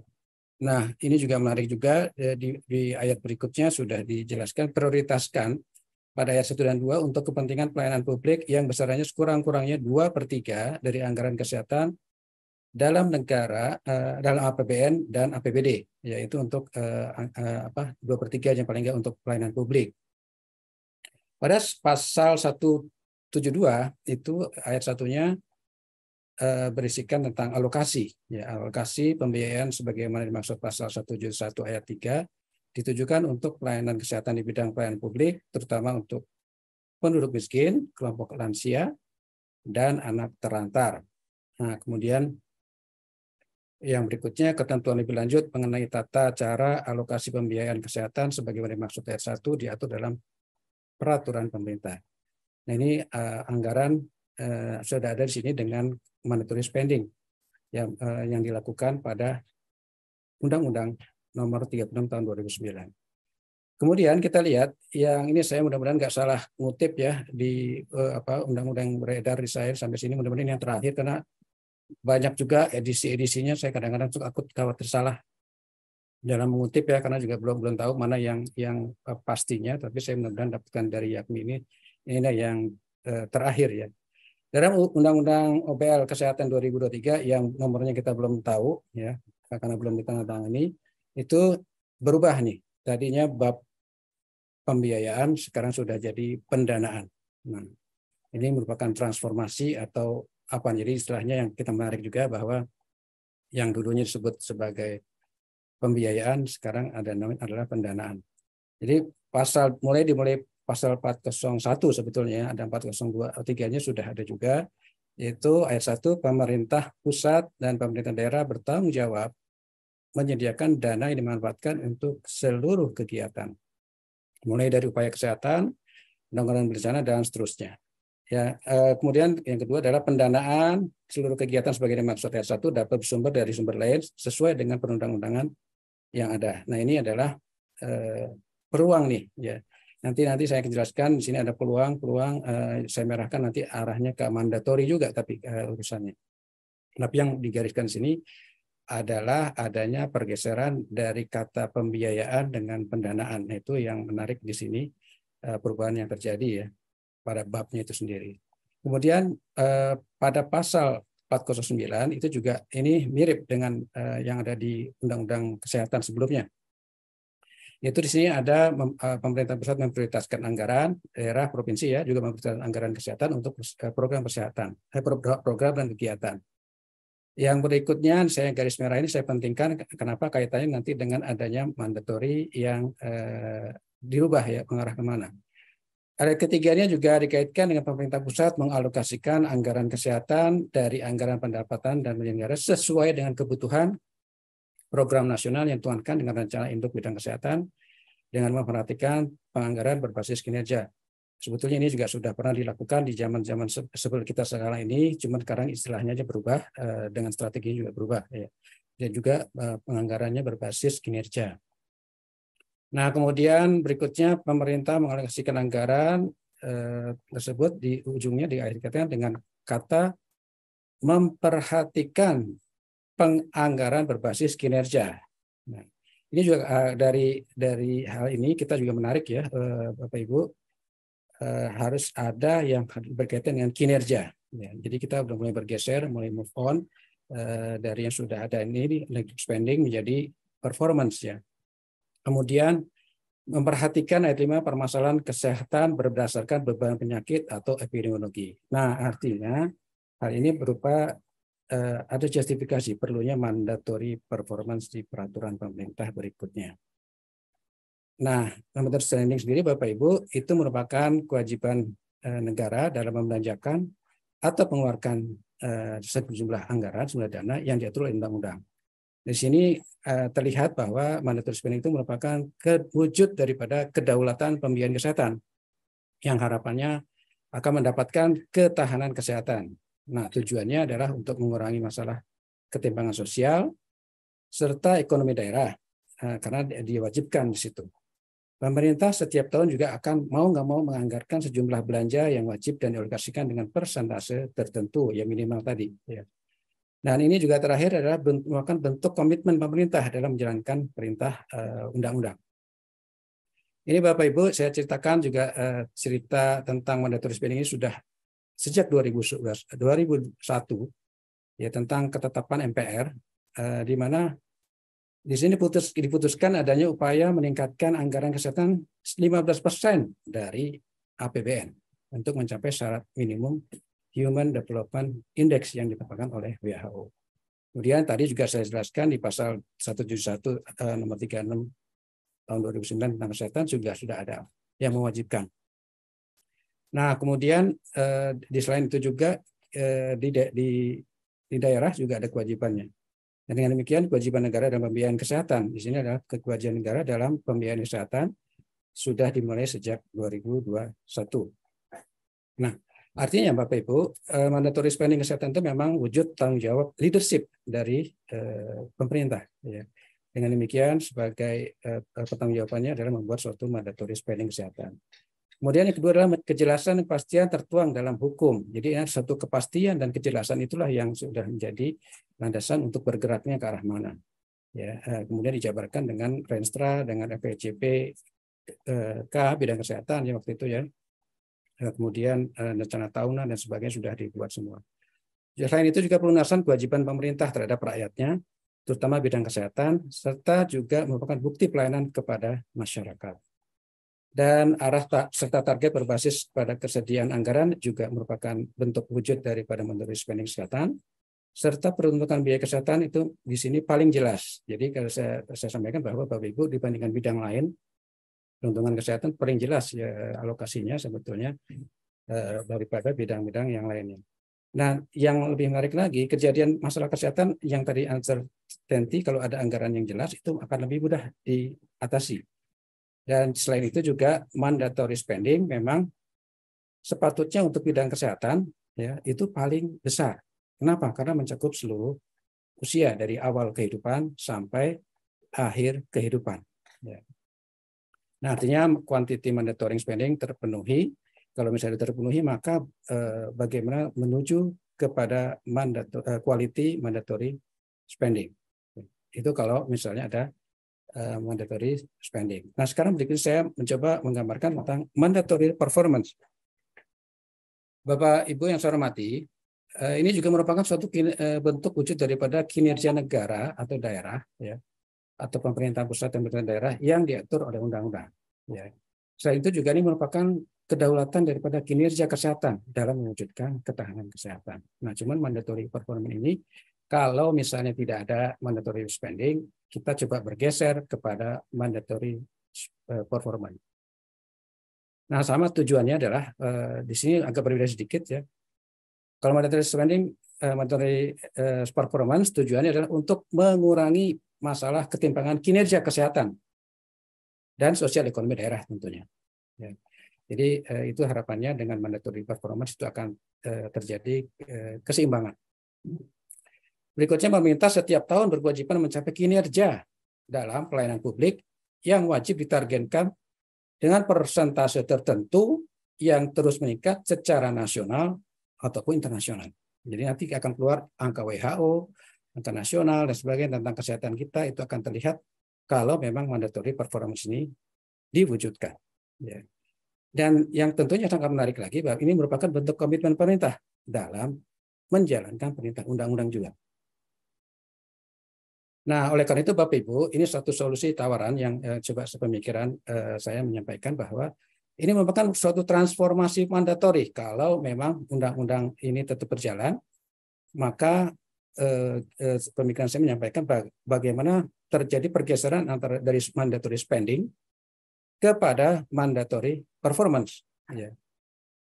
Nah, ini juga menarik juga di ayat berikutnya sudah dijelaskan prioritaskan pada ayat 1 dan 2 untuk kepentingan pelayanan publik yang besarannya sekurang-kurangnya 2/3 dari anggaran kesehatan dalam negara, dalam APBN dan APBD, yaitu untuk 2/3 yang paling enggak untuk pelayanan publik. Pada pasal 172 itu ayat 1-nya berisikan tentang alokasi, ya, alokasi pembiayaan sebagaimana dimaksud pasal 171 ayat 3 ditujukan untuk pelayanan kesehatan di bidang pelayanan publik, terutama untuk penduduk miskin, kelompok lansia, dan anak terlantar. Nah, kemudian yang berikutnya ketentuan lebih lanjut mengenai tata cara alokasi pembiayaan kesehatan sebagaimana dimaksud ayat 1 diatur dalam peraturan pemerintah. Nah, ini anggaran sudah ada di sini dengan mandatory spending yang dilakukan pada Undang-Undang Nomor 36 Tahun 2009. Kemudian kita lihat yang ini, saya mudah-mudahan nggak salah ngutip ya di undang-undang beredar di saya sampai sini, mudah-mudahan ini yang terakhir karena banyak juga edisi-edisinya, saya kadang-kadang aku khawatir salah dalam mengutip ya, karena juga belum tahu mana yang pastinya, tapi saya mudah-mudahan dapatkan dari Yakmi ini yang terakhir ya. Dalam Undang-Undang OPL Kesehatan 2023 yang nomornya kita belum tahu ya, karena belum ditandatangani, itu berubah nih. Tadinya bab pembiayaan sekarang sudah jadi pendanaan. Nah, ini merupakan transformasi atau apa? Jadi istilahnya yang kita menarik juga bahwa yang dulunya disebut sebagai pembiayaan sekarang adalah pendanaan. Jadi dimulai pasal 401 sebetulnya, ada 402, 3-nya sudah ada juga, yaitu ayat 1, pemerintah pusat dan pemerintah daerah bertanggung jawab menyediakan dana yang dimanfaatkan untuk seluruh kegiatan, mulai dari upaya kesehatan, penanggulangan bencana, dan seterusnya. Ya, kemudian yang kedua adalah pendanaan seluruh kegiatan sebagai dimaksud ayat 1 dapat bersumber dari sumber lain sesuai dengan perundang-undangan yang ada. Nah, ini adalah peluang nih ya. Nanti saya akan jelaskan di sini ada peluang saya merahkan nanti arahnya ke mandatori juga tapi urusannya. Tapi yang digariskan di sini adalah adanya pergeseran dari kata pembiayaan dengan pendanaan. Itu yang menarik di sini, perubahan yang terjadi ya pada babnya itu sendiri. Kemudian pada pasal 409 itu juga ini mirip dengan yang ada di Undang-Undang Kesehatan sebelumnya. Yaitu di sini ada pemerintah pusat memprioritaskan anggaran, daerah, provinsi ya juga memprioritaskan anggaran kesehatan untuk program kesehatan, program dan kegiatan. Yang berikutnya saya garis merah ini saya pentingkan kenapa kaitannya nanti dengan adanya mandatori yang dirubah ya mengarah kemana. Ada ketiganya juga dikaitkan dengan pemerintah pusat mengalokasikan anggaran kesehatan dari anggaran pendapatan dan negara sesuai dengan kebutuhan program nasional yang dituangkan dengan rencana induk bidang kesehatan dengan memperhatikan penganggaran berbasis kinerja. Sebetulnya ini juga sudah pernah dilakukan di zaman-zaman sebelum kita sekarang ini, cuma sekarang istilahnya aja berubah, dengan strategi juga berubah. Ya. Dan juga penganggarannya berbasis kinerja. Nah, kemudian berikutnya pemerintah mengalokasikan anggaran tersebut di ujungnya diakhirkan dengan kata memperhatikan penganggaran berbasis kinerja. Nah, ini juga dari hal ini kita juga menarik ya, Bapak Ibu, harus ada yang berkaitan dengan kinerja. Ya, jadi kita sudah mulai bergeser, mulai move on dari yang sudah ada ini spending menjadi performance ya. Kemudian memperhatikan ayat 5 permasalahan kesehatan berdasarkan beban penyakit atau epidemiologi. Nah, artinya hal ini berupa ada justifikasi perlunya mandatory performance di peraturan pemerintah berikutnya. Nah, mandatory spending sendiri Bapak Ibu itu merupakan kewajiban negara dalam membelanjakan atau mengeluarkan sejumlah anggaran, sejumlah dana yang diatur oleh undang-undang. Di sini terlihat bahwa mandatory spending itu merupakan wujud daripada kedaulatan pembiayaan kesehatan yang harapannya akan mendapatkan ketahanan kesehatan. Nah, tujuannya adalah untuk mengurangi masalah ketimpangan sosial serta ekonomi daerah karena diwajibkan di situ. Pemerintah setiap tahun juga akan mau nggak mau menganggarkan sejumlah belanja yang wajib dan dialokasikan dengan persentase tertentu yang minimal tadi. Ya. Dan ini juga terakhir adalah merupakan bentuk komitmen pemerintah dalam menjalankan perintah undang-undang. Ini Bapak Ibu saya ceritakan juga cerita tentang mandatory spending ini sudah sejak 2001 ya tentang ketetapan MPR di mana di sini diputuskan adanya upaya meningkatkan anggaran kesehatan 15% dari APBN untuk mencapai syarat minimum Human Development Index yang ditetapkan oleh WHO. Kemudian tadi juga saya jelaskan di pasal 171 nomor 36 tahun 2009 tentang kesehatan juga sudah ada yang mewajibkan. Nah, kemudian di selain itu juga di daerah juga ada kewajibannya. Dan dengan demikian kewajiban negara dalam pembiayaan kesehatan di sini adalah kewajiban negara dalam pembiayaan kesehatan sudah dimulai sejak 2021. Nah, artinya Bapak Ibu, mandatory spending kesehatan itu memang wujud tanggung jawab leadership dari pemerintah. Ya. Dengan demikian sebagai pertanggungjawabannya adalah membuat suatu mandatory spending kesehatan. Kemudian yang kedua adalah kejelasan dan kepastian tertuang dalam hukum. Jadi satu kepastian dan kejelasan itulah yang sudah menjadi landasan untuk bergeraknya ke arah mana. Ya, kemudian dijabarkan dengan Renstra, dengan FPCP K bidang kesehatan ya waktu itu ya. Kemudian rencana tahunan dan sebagainya sudah dibuat semua. Selain itu juga pelunasan kewajiban pemerintah terhadap rakyatnya, terutama bidang kesehatan, serta juga merupakan bukti pelayanan kepada masyarakat. Dan arah serta target berbasis pada kesediaan anggaran juga merupakan bentuk wujud daripada mandatory spending kesehatan, serta peruntukan biaya kesehatan itu di sini paling jelas. Jadi kalau saya sampaikan bahwa Bapak Ibu dibandingkan bidang lain, peruntukan kesehatan paling jelas ya alokasinya sebetulnya daripada bidang-bidang yang lainnya. Nah, yang lebih menarik lagi, kejadian masalah kesehatan yang tadi uncertainty, kalau ada anggaran yang jelas itu akan lebih mudah diatasi. Dan selain itu juga mandatory spending memang sepatutnya untuk bidang kesehatan ya itu paling besar. Kenapa? Karena mencakup seluruh usia dari awal kehidupan sampai akhir kehidupan. Ya. Nah, artinya quantity mandatory spending terpenuhi. Kalau misalnya terpenuhi, maka bagaimana menuju kepada quality mandatory spending. Itu kalau misalnya ada mandatory spending. Nah, sekarang berikut saya mencoba menggambarkan tentang mandatory performance. Bapak Ibu yang saya hormati, ini juga merupakan suatu bentuk wujud daripada kinerja negara atau daerah, ya, atau pemerintahan pusat dan pemerintahan daerah yang diatur oleh undang-undang. Ya. Selain itu juga ini merupakan kedaulatan daripada kinerja kesehatan dalam mewujudkan ketahanan kesehatan. Nah, cuman mandatory performance ini kalau misalnya tidak ada mandatory spending, kita coba bergeser kepada mandatory performance. Nah, sama tujuannya adalah di sini agak berbeda sedikit ya. Kalau mandatory spending, mandatory performance tujuannya adalah untuk mengurangi masalah ketimpangan kinerja kesehatan dan sosial ekonomi daerah tentunya. Ya. Jadi itu harapannya dengan mandatory performance itu akan terjadi keseimbangan. Berikutnya, pemerintah setiap tahun berkewajiban mencapai kinerja dalam pelayanan publik yang wajib ditargetkan dengan persentase tertentu yang terus meningkat secara nasional ataupun internasional. Jadi nanti akan keluar angka WHO, angka nasional dan sebagainya tentang kesehatan kita, itu akan terlihat kalau memang mandatory performance ini diwujudkan. Ya. Dan yang tentunya sangat menarik lagi, bahwa ini merupakan bentuk komitmen pemerintah dalam menjalankan perintah undang-undang juga. Nah, oleh karena itu Bapak Ibu, ini satu solusi tawaran yang coba sepemikiran saya menyampaikan bahwa ini merupakan suatu transformasi mandatori. Kalau memang undang-undang ini tetap berjalan, maka pemikiran saya menyampaikan bagaimana terjadi pergeseran antara dari mandatory spending kepada mandatory performance, ya.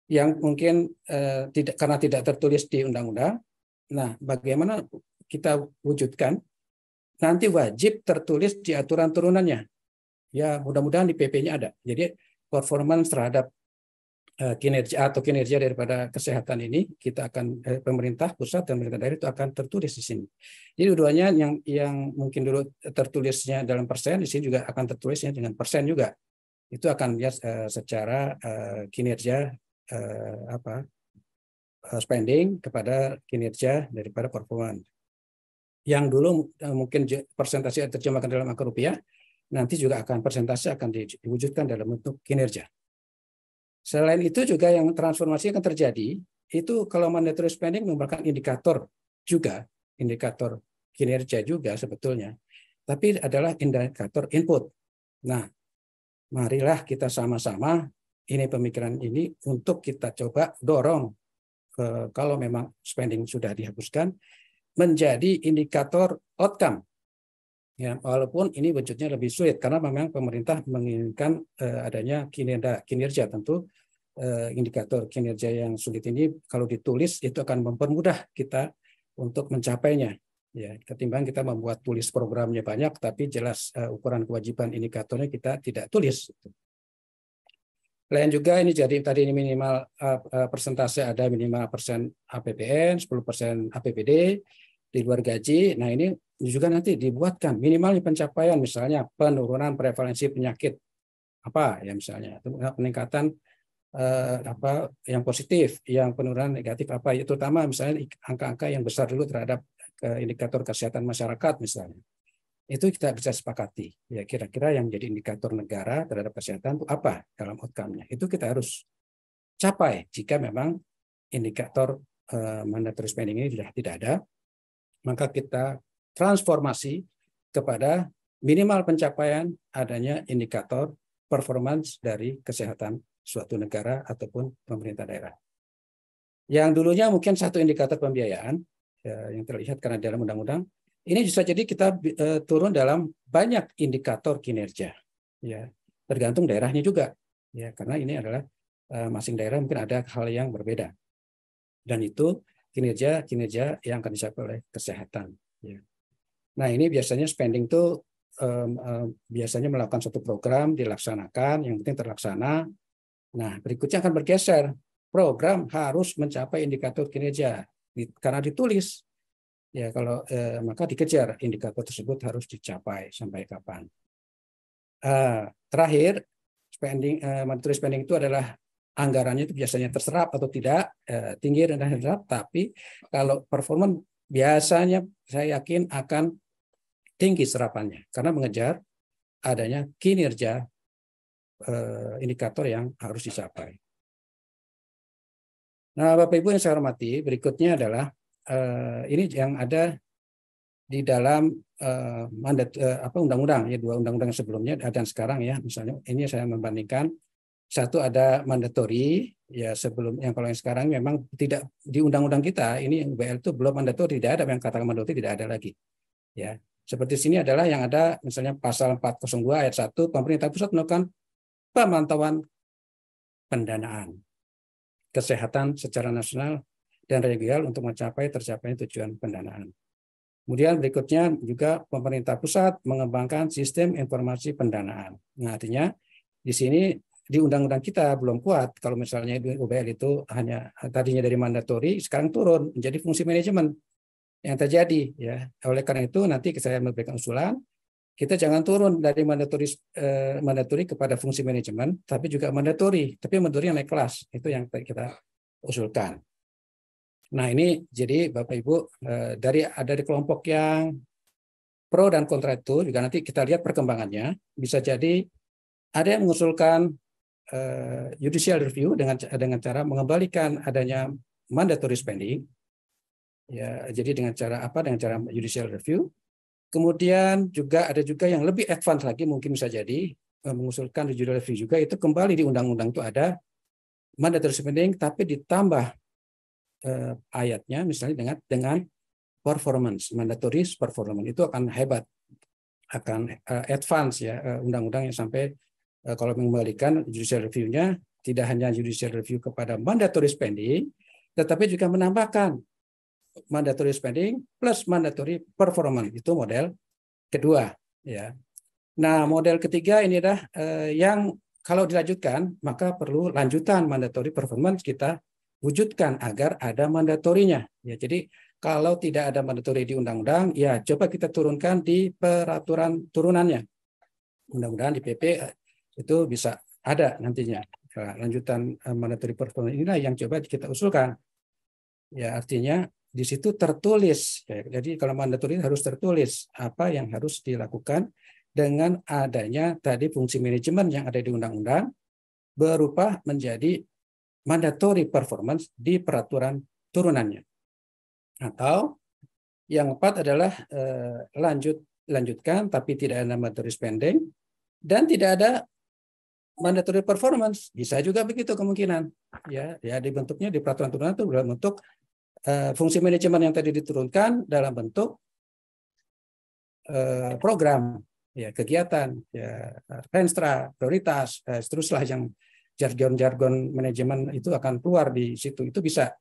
Yang mungkin karena tidak tertulis di undang-undang. Nah, bagaimana kita wujudkan nanti wajib tertulis di aturan turunannya. Ya, mudah-mudahan di PP-nya ada. Jadi performance terhadap kinerja atau kinerja daripada kesehatan ini kita akan pemerintah pusat dan pemerintah daerah itu akan tertulis di sini. Jadi dua-duanya yang mungkin dulu tertulisnya dalam persen, di sini juga akan tertulisnya dengan persen juga. Itu akan lihat secara kinerja spending kepada kinerja daripada performance. Yang dulu mungkin persentase terjemahkan dalam angka rupiah, nanti juga akan persentase akan diwujudkan dalam bentuk kinerja. Selain itu juga yang transformasi akan terjadi, itu kalau mandatory spending merupakan indikator juga, indikator kinerja juga sebetulnya, tapi adalah indikator input. Nah, marilah kita sama-sama ini pemikiran ini untuk kita coba dorong kalau memang spending sudah dihapuskan menjadi indikator outcome. Ya, walaupun ini wujudnya lebih sulit karena memang pemerintah menginginkan adanya kinerja tentu indikator kinerja yang sulit ini kalau ditulis itu akan mempermudah kita untuk mencapainya. Ya, ketimbang kita membuat tulis programnya banyak tapi jelas ukuran kewajiban indikatornya kita tidak tulis. Lain juga ini jadi tadi ini minimal persentase ada minimal persen APBN, 10% APBD di luar gaji. Nah ini juga nanti dibuatkan minimal pencapaian misalnya penurunan prevalensi penyakit apa ya misalnya peningkatan apa yang positif, yang penurunan negatif apa ya terutama misalnya angka-angka yang besar dulu terhadap indikator kesehatan masyarakat misalnya. Itu kita bisa sepakati ya kira-kira yang menjadi indikator negara terhadap kesehatan itu apa dalam outcome-nya. Itu kita harus capai jika memang indikator mandatory spending ini sudah tidak ada, maka kita transformasi kepada minimal pencapaian adanya indikator performance dari kesehatan suatu negara ataupun pemerintah daerah. Yang dulunya mungkin satu indikator pembiayaan yang terlihat karena dalam undang-undang, ini bisa jadi kita turun dalam banyak indikator kinerja. Ya, tergantung daerahnya juga. Ya, karena ini adalah masing daerah mungkin ada hal yang berbeda. Dan itu kinerja yang akan dicapai oleh kesehatan. Ya. Nah ini biasanya spending itu biasanya melakukan suatu program dilaksanakan, yang penting terlaksana. Nah berikutnya akan bergeser, program harus mencapai indikator kinerja karena ditulis. Ya kalau maka dikejar indikator tersebut harus dicapai sampai kapan. Terakhir mandatory spending itu adalah anggarannya itu biasanya terserap atau tidak, tinggi rendah terserap, tapi kalau performa biasanya saya yakin akan tinggi serapannya karena mengejar adanya kinerja indikator yang harus dicapai. Nah, Bapak Ibu yang saya hormati, berikutnya adalah ini yang ada di dalam undang-undang ya, dua undang-undang sebelumnya dan sekarang ya, misalnya ini saya membandingkan, satu ada mandatory ya, sebelum yang kalau yang sekarang memang tidak di undang-undang kita ini UBL itu belum mandatory, tidak ada yang katakan mandatory, tidak ada lagi ya. Seperti sini adalah yang ada misalnya pasal 402 ayat 1, pemerintah pusat melakukan pemantauan pendanaan kesehatan secara nasional dan regional untuk mencapai tercapainya tujuan pendanaan. Kemudian berikutnya juga pemerintah pusat mengembangkan sistem informasi pendanaan. Nah, artinya di sini di undang-undang kita belum kuat kalau misalnya UBL itu hanya tadinya dari mandatori sekarang turun menjadi fungsi manajemen yang terjadi ya. Oleh karena itu nanti saya memberikan usulan kita jangan turun dari mandatori kepada fungsi manajemen, tapi juga mandatori, tapi mandatori yang naik kelas. Itu yang kita usulkan. Nah, ini jadi Bapak Ibu dari kelompok yang pro dan kontra itu juga nanti kita lihat perkembangannya. Bisa jadi ada yang mengusulkan judicial review dengan cara mengembalikan adanya mandatory spending. Ya, jadi dengan cara apa? Dengan cara judicial review. Kemudian ada juga yang lebih advance lagi, mungkin bisa jadi mengusulkan judicial review juga, itu kembali di undang-undang itu ada mandatory spending tapi ditambah ayatnya misalnya dengan performance, mandatory performance, itu akan hebat, akan advance ya undang-undang yang sampai kalau mengembalikan judicial review-nya tidak hanya judicial review kepada mandatory spending, tetapi juga menambahkan mandatory spending plus mandatory performance, itu model kedua ya. Nah, model ketiga ini adalah yang kalau dilanjutkan maka perlu lanjutan mandatory performance kita wujudkan agar ada mandatorinya. Ya, jadi kalau tidak ada mandatori di undang-undang, ya coba kita turunkan di peraturan turunannya. Mudah-mudahan di PP itu bisa ada nantinya. Nah, lanjutan mandatory performance inilah yang coba kita usulkan. Ya, artinya di situ tertulis. Ya, jadi kalau mandatori harus tertulis apa yang harus dilakukan dengan adanya tadi fungsi manajemen yang ada di undang-undang berubah menjadi mandatory performance di peraturan turunannya. Atau yang keempat adalah lanjutkan tapi tidak ada mandatory spending dan tidak ada mandatory performance. Bisa juga begitu kemungkinan. Ya dibentuknya di peraturan turunan itu dalam bentuk fungsi manajemen yang tadi diturunkan dalam bentuk program, ya kegiatan, ya renstra, prioritas, seterusnya yang jargon-jargon manajemen itu akan keluar di situ. Itu bisa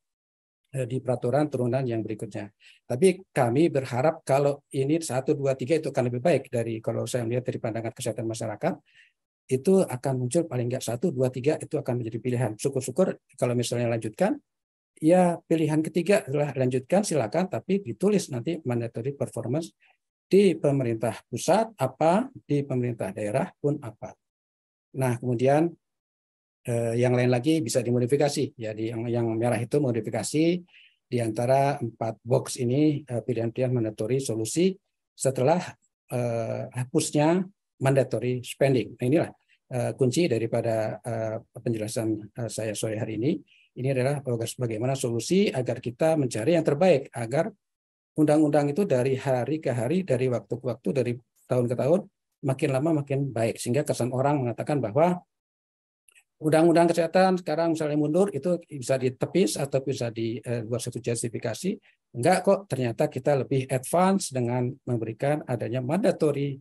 di peraturan turunan yang berikutnya. Tapi kami berharap kalau ini 1, 2, 3 itu akan lebih baik dari kalau saya melihat dari pandangan kesehatan masyarakat, itu akan muncul paling enggak 1, 2, 3 itu akan menjadi pilihan. Syukur-syukur kalau misalnya lanjutkan, ya pilihan ketiga adalah lanjutkan silakan, tapi ditulis nanti mandatory performance di pemerintah pusat apa, di pemerintah daerah pun apa. Nah, kemudian yang lain lagi bisa dimodifikasi. Jadi yang merah itu modifikasi di antara 4 box ini pilihan-pilihan mandatory solusi setelah hapusnya mandatory spending. Nah, inilah kunci daripada penjelasan saya sore hari ini. Ini adalah bagaimana solusi agar kita mencari yang terbaik agar undang-undang itu dari hari ke hari, dari waktu ke waktu, dari tahun ke tahun, makin lama makin baik. Sehingga kesan orang mengatakan bahwa undang-undang kesehatan sekarang misalnya mundur, itu bisa ditepis atau bisa dibuat satu justifikasi. Enggak kok, ternyata kita lebih advance dengan memberikan adanya mandatory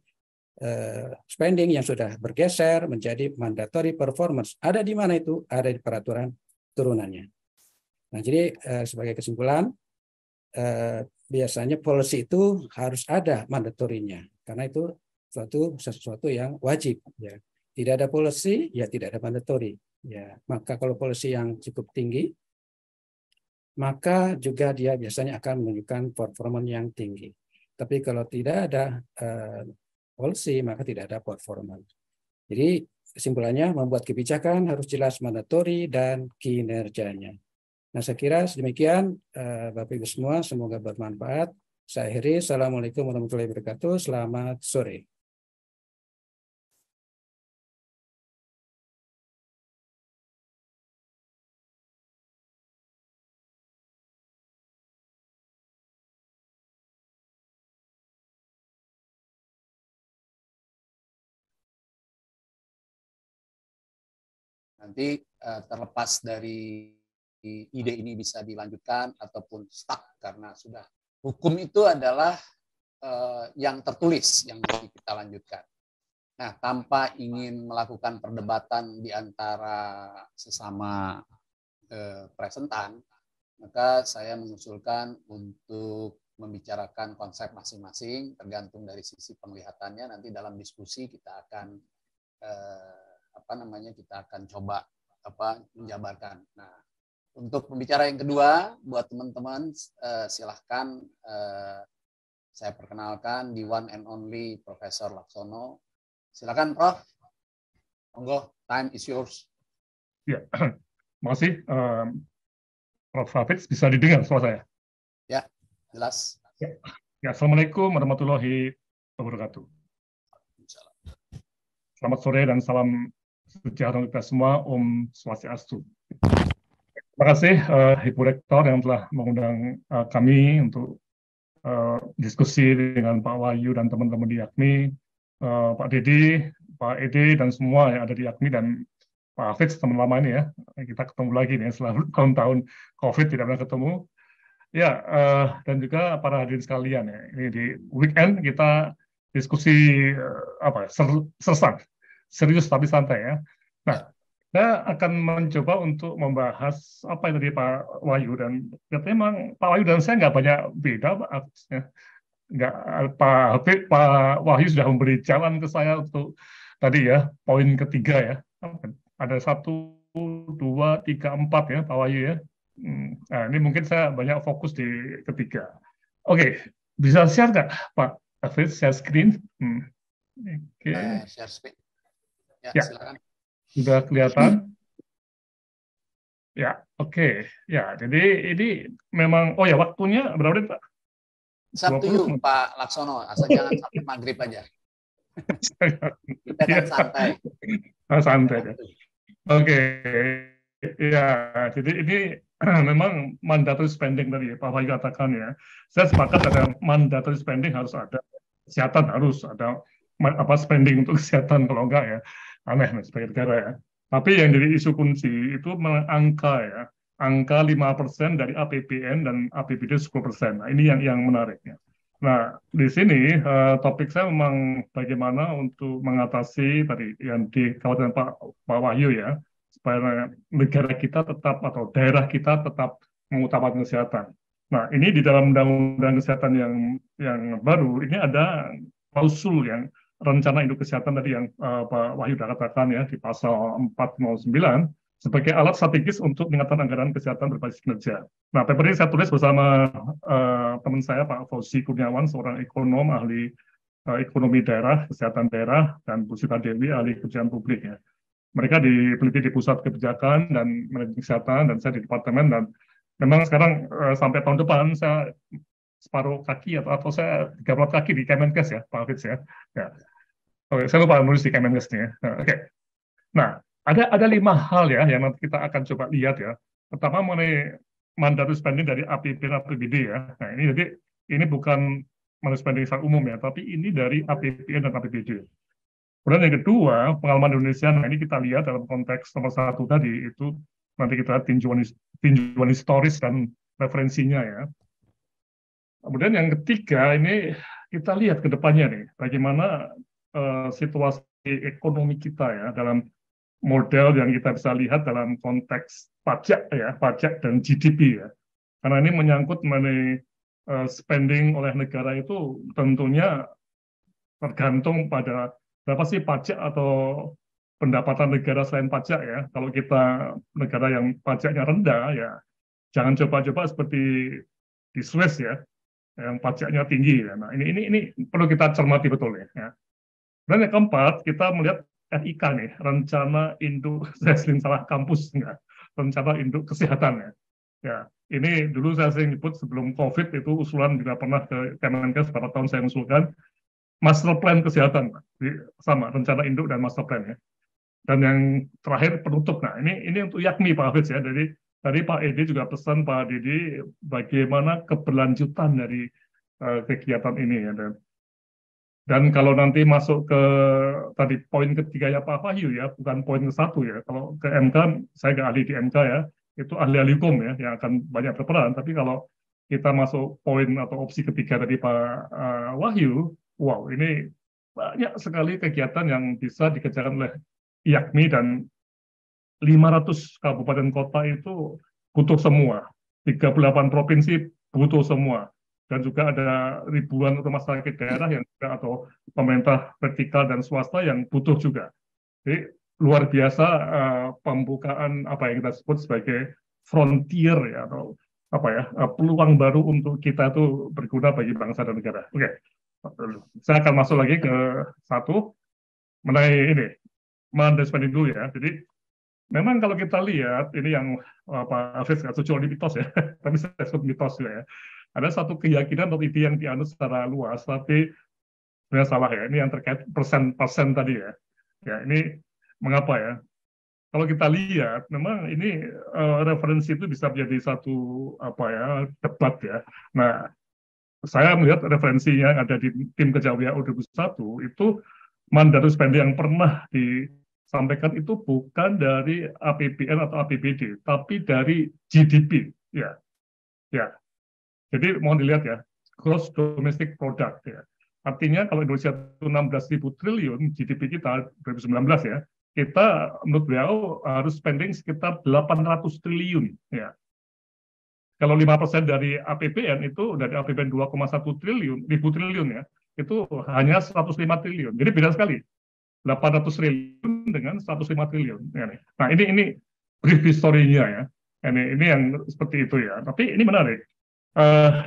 spending yang sudah bergeser menjadi mandatory performance. Ada di mana itu? Ada di peraturan turunannya. Nah, jadi sebagai kesimpulan, biasanya policy itu harus ada mandatorinya karena itu sesuatu yang wajib ya. Tidak ada policy ya tidak ada mandatory ya. Maka kalau policy yang cukup tinggi maka juga dia biasanya akan menunjukkan performance yang tinggi. Tapi kalau tidak ada policy maka tidak ada performance. Jadi kesimpulannya membuat kebijakan harus jelas mandatory dan kinerjanya. Nah, saya kira sedemikian Bapak Ibu semua, semoga bermanfaat. Saya akhiri. Assalamualaikum warahmatullahi wabarakatuh. Selamat sore. Nanti terlepas dari ide ini bisa dilanjutkan ataupun stuck karena sudah hukum itu adalah yang tertulis yang mesti kita lanjutkan. Nah, tanpa ingin melakukan perdebatan di antara sesama presentan, maka saya mengusulkan untuk membicarakan konsep masing-masing tergantung dari sisi penglihatannya. Nanti dalam diskusi kita akan kita akan coba menjabarkan. Nah, untuk pembicara yang kedua, buat teman-teman silahkan saya perkenalkan the one and only Profesor Laksono. Silakan, Prof. Monggo, time is yours. Ya, makasih. Prof. Hafiz, bisa didengar suara saya? Ya, jelas. Ya, Assalamualaikum warahmatullahi wabarakatuh. Selamat sore dan salam sejahtera untuk kita semua. Om Swastiastu. Terima kasih Ibu Rektor yang telah mengundang kami untuk diskusi dengan Pak Wahyu dan teman-teman di YAKMI, Pak Dedi, Pak Ede, dan semua yang ada di YAKMI, dan Pak Hafiz, teman lama ini ya. Kita ketemu lagi nih setelah tahun-tahun COVID tidak pernah ketemu. Ya, dan juga para hadirin sekalian ya. Ini di weekend kita diskusi sersan, serius tapi santai ya. Nah, saya akan mencoba untuk membahas apa yang tadi Pak Wahyu, dan katanya memang Pak Wahyu dan saya nggak banyak beda, Pak Wahyu sudah memberi jalan ke saya untuk tadi ya poin ketiga ya. Ada 1, 2, 3, 4 ya Pak Wahyu ya. Nah, ini mungkin saya banyak fokus di ketiga. Oke, bisa share nggak Pak Hafiz, share screen? Oke. Share screen. Ya, silakan. Sudah kelihatan? Ya, oke. Ya, jadi ini memang, oh ya, waktunya berapa menit, Pak? Sabtu Pak Laksono, asal jangan sampai maghrib aja. Kita kan santai. Santai. Oke. Ya, jadi ini memang mandatory spending tadi Pak Wahyu katakan ya. Saya sepakat ada mandatory spending, harus ada kesehatan, harus ada spending untuk kesehatan, kalau enggak ya aneh sebagai negara ya. Tapi yang jadi isu kunci itu angka ya, angka 5% dari APBN dan APBD 10%. Nah, ini yang menariknya. Nah, di sini topik saya memang bagaimana untuk mengatasi tadi yang dikhawatirkan Pak Wahyu ya, supaya negara kita tetap atau daerah kita tetap mengutamakan kesehatan. Nah, ini di dalam undang-undang kesehatan yang baru ini ada klausul yang rencana induk kesehatan tadi yang Pak Wahyu sudah katakan ya di pasal 409 sebagai alat strategis untuk peningkatan anggaran kesehatan berbasis kinerja. Nah, paper ini saya tulis bersama teman saya Pak Fauzi Kurniawan, seorang ekonom ahli ekonomi daerah, kesehatan daerah, dan Bu Sita Dewi, ahli kebijakan publik ya. Mereka diteliti di pusat kebijakan dan manajemen kesehatan, dan saya di departemen, dan memang sekarang sampai tahun depan saya separuh kaki atau saya 3 kaki di Kemenkes ya, Pak Hafiz ya. Ya. Oke, saya lupa nulis di Kemenkes nih ya. Oke. Nah, ada 5 hal ya yang nanti kita akan coba lihat ya. Pertama mengenai mandatory spending dari APBN dan APBD ya. Nah, ini bukan mandatory spending secara umum ya, tapi ini dari APBN dan APBD. Kemudian yang kedua, pengalaman Indonesia. Nah, ini kita lihat dalam konteks nomor 1 tadi, itu nanti kita tinjauan historis dan referensinya ya. Kemudian yang ketiga, ini kita lihat ke depannya nih, bagaimana situasi ekonomi kita ya, dalam model yang kita bisa lihat dalam konteks pajak ya, pajak dan GDP ya. Karena ini menyangkut mengenai spending oleh negara itu tentunya tergantung pada berapa sih pajak atau pendapatan negara selain pajak ya. Kalau kita negara yang pajaknya rendah ya, jangan coba-coba seperti di Swiss ya, yang pajaknya tinggi. Ya. Nah, ini perlu kita cermati betul ya. Dan yang keempat, kita melihat RIK nih, rencana induk, saya sering salah kampus enggak, rencana induk kesehatan ya. Ya, ini dulu saya sering nyebut sebelum COVID itu usulan juga pernah ke Kemenkes, beberapa tahun saya mengusulkan master plan kesehatan, sama rencana induk dan master plan ya. Dan yang terakhir penutup. Nah, ini untuk YAKMI Pak Hafiz ya. Jadi tadi Pak Edi juga pesan Pak Didi bagaimana keberlanjutan dari kegiatan ini ya. Dan Dan kalau nanti masuk ke tadi poin ketiga ya Pak Wahyu ya, bukan poin ke-1 ya. Kalau ke MK, saya nggak ahli di MK ya, itu ahli-ahli hukum ya yang akan banyak berperan. Tapi kalau kita masuk poin atau opsi ketiga tadi Pak Wahyu, wow ini banyak sekali kegiatan yang bisa dikerjakan oleh IAKMI dan 500 kabupaten kota itu butuh semua, 38 provinsi butuh semua. Dan juga ada ribuan rumah sakit daerah yang juga atau pemerintah vertikal dan swasta yang butuh juga. Jadi luar biasa pembukaan apa yang kita sebut sebagai frontier ya atau apa ya peluang baru untuk kita tuh berguna bagi bangsa dan negara. Oke, saya akan masuk lagi ke satu mengenai ini spending dulu ya. Jadi memang kalau kita lihat ini yang Pak Hafiz nggak setuju di mitos ya, tapi saya sebut mitos juga ya. Ada satu keyakinan atau ide yang dianut secara luas, tapi sebenarnya salah ya. Ini yang terkait persen tadi ya. Ya ini mengapa ya? Kalau kita lihat, memang ini referensi itu bisa menjadi satu apa ya debat ya. Nah, saya melihat referensinya yang ada di tim kerja WHO 2001 itu mandatory spending yang pernah disampaikan itu bukan dari APBN atau APBD, tapi dari GDP. Ya, ya. Jadi mohon dilihat ya, gross domestic product ya. Artinya kalau Indonesia itu 16.000 triliun GDP kita 2019 ya, kita menurut beliau harus spending sekitar 800 triliun ya. Kalau 5% dari APBN itu dari APBN 2,1 triliun, ya, itu hanya 105 triliun. Jadi beda sekali. 800 triliun dengan 105 triliun. Ya, nah ini brief historinya ya. Ini yang seperti itu ya. Tapi ini menarik.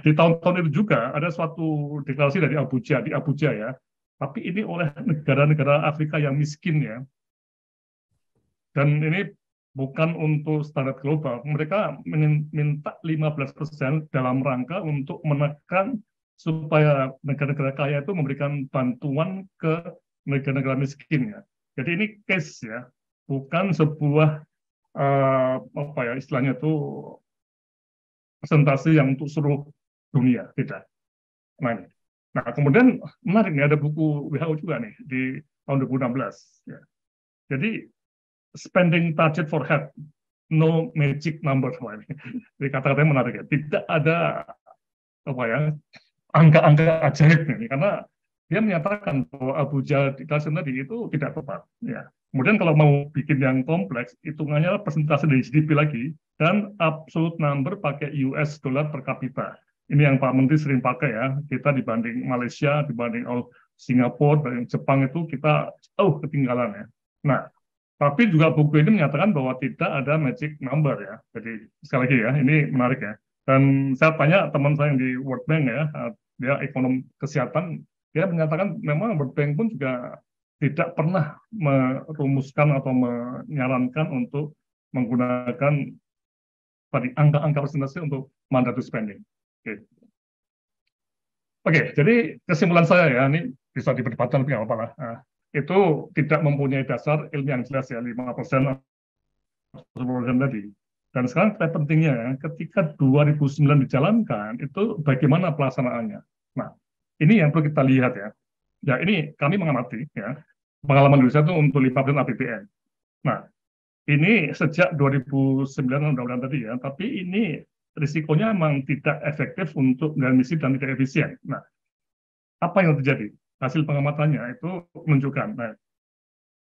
Di tahun-tahun itu juga ada suatu deklarasi dari di Abuja ya, tapi ini oleh negara-negara Afrika yang miskin ya, dan ini bukan untuk standar global, mereka minta 15% dalam rangka untuk menekan supaya negara-negara kaya itu memberikan bantuan ke negara-negara miskin ya. Jadi ini case ya, bukan sebuah apa ya istilahnya itu presentasi yang untuk seluruh dunia, tidak. Nah, kemudian menarik nih, ada buku WHO juga nih di tahun 2016. Ya. Jadi, spending budget for health, no magic number. Jadi kata-katanya menarik ya. Tidak ada apa ya angka-angka ajaib nih, karena dia menyatakan bahwa Abuja Declaration tadi itu tidak tepat. Ya. Kemudian kalau mau bikin yang kompleks, hitungannya persentase dari GDP lagi, dan absolute number pakai US dollar per kapita. Ini yang Pak Menteri sering pakai ya, kita dibanding Malaysia, dibanding Singapura, dan Jepang itu kita jauh ketinggalan ya. Nah, tapi juga buku ini menyatakan bahwa tidak ada magic number ya. Jadi sekali lagi ya, ini menarik ya. Dan saya tanya teman saya yang di World Bank ya, dia ekonom kesehatan, dia menyatakan memang World Bank pun juga tidak pernah merumuskan atau menyarankan untuk menggunakan tadi angka-angka persentase untuk mandatory spending. Oke, jadi kesimpulan saya ya, ini bisa diperdebatkan tapi nggak apa-apa lah. Itu tidak mempunyai dasar ilmiah yang jelas ya, 5% tadi. Dan sekarang pentingnya ya, ketika 2009 dijalankan, itu bagaimana pelaksanaannya. Nah, ini yang perlu kita lihat ya. Ya, ini kami mengamati ya, pengalaman Indonesia itu untuk 5% APBN. Nah, ini sejak 2009 undang-undang tadi ya, tapi ini risikonya memang tidak efektif untuk misi dan tidak efisien. Nah, apa yang terjadi? Hasil pengamatannya itu menunjukkan, nah,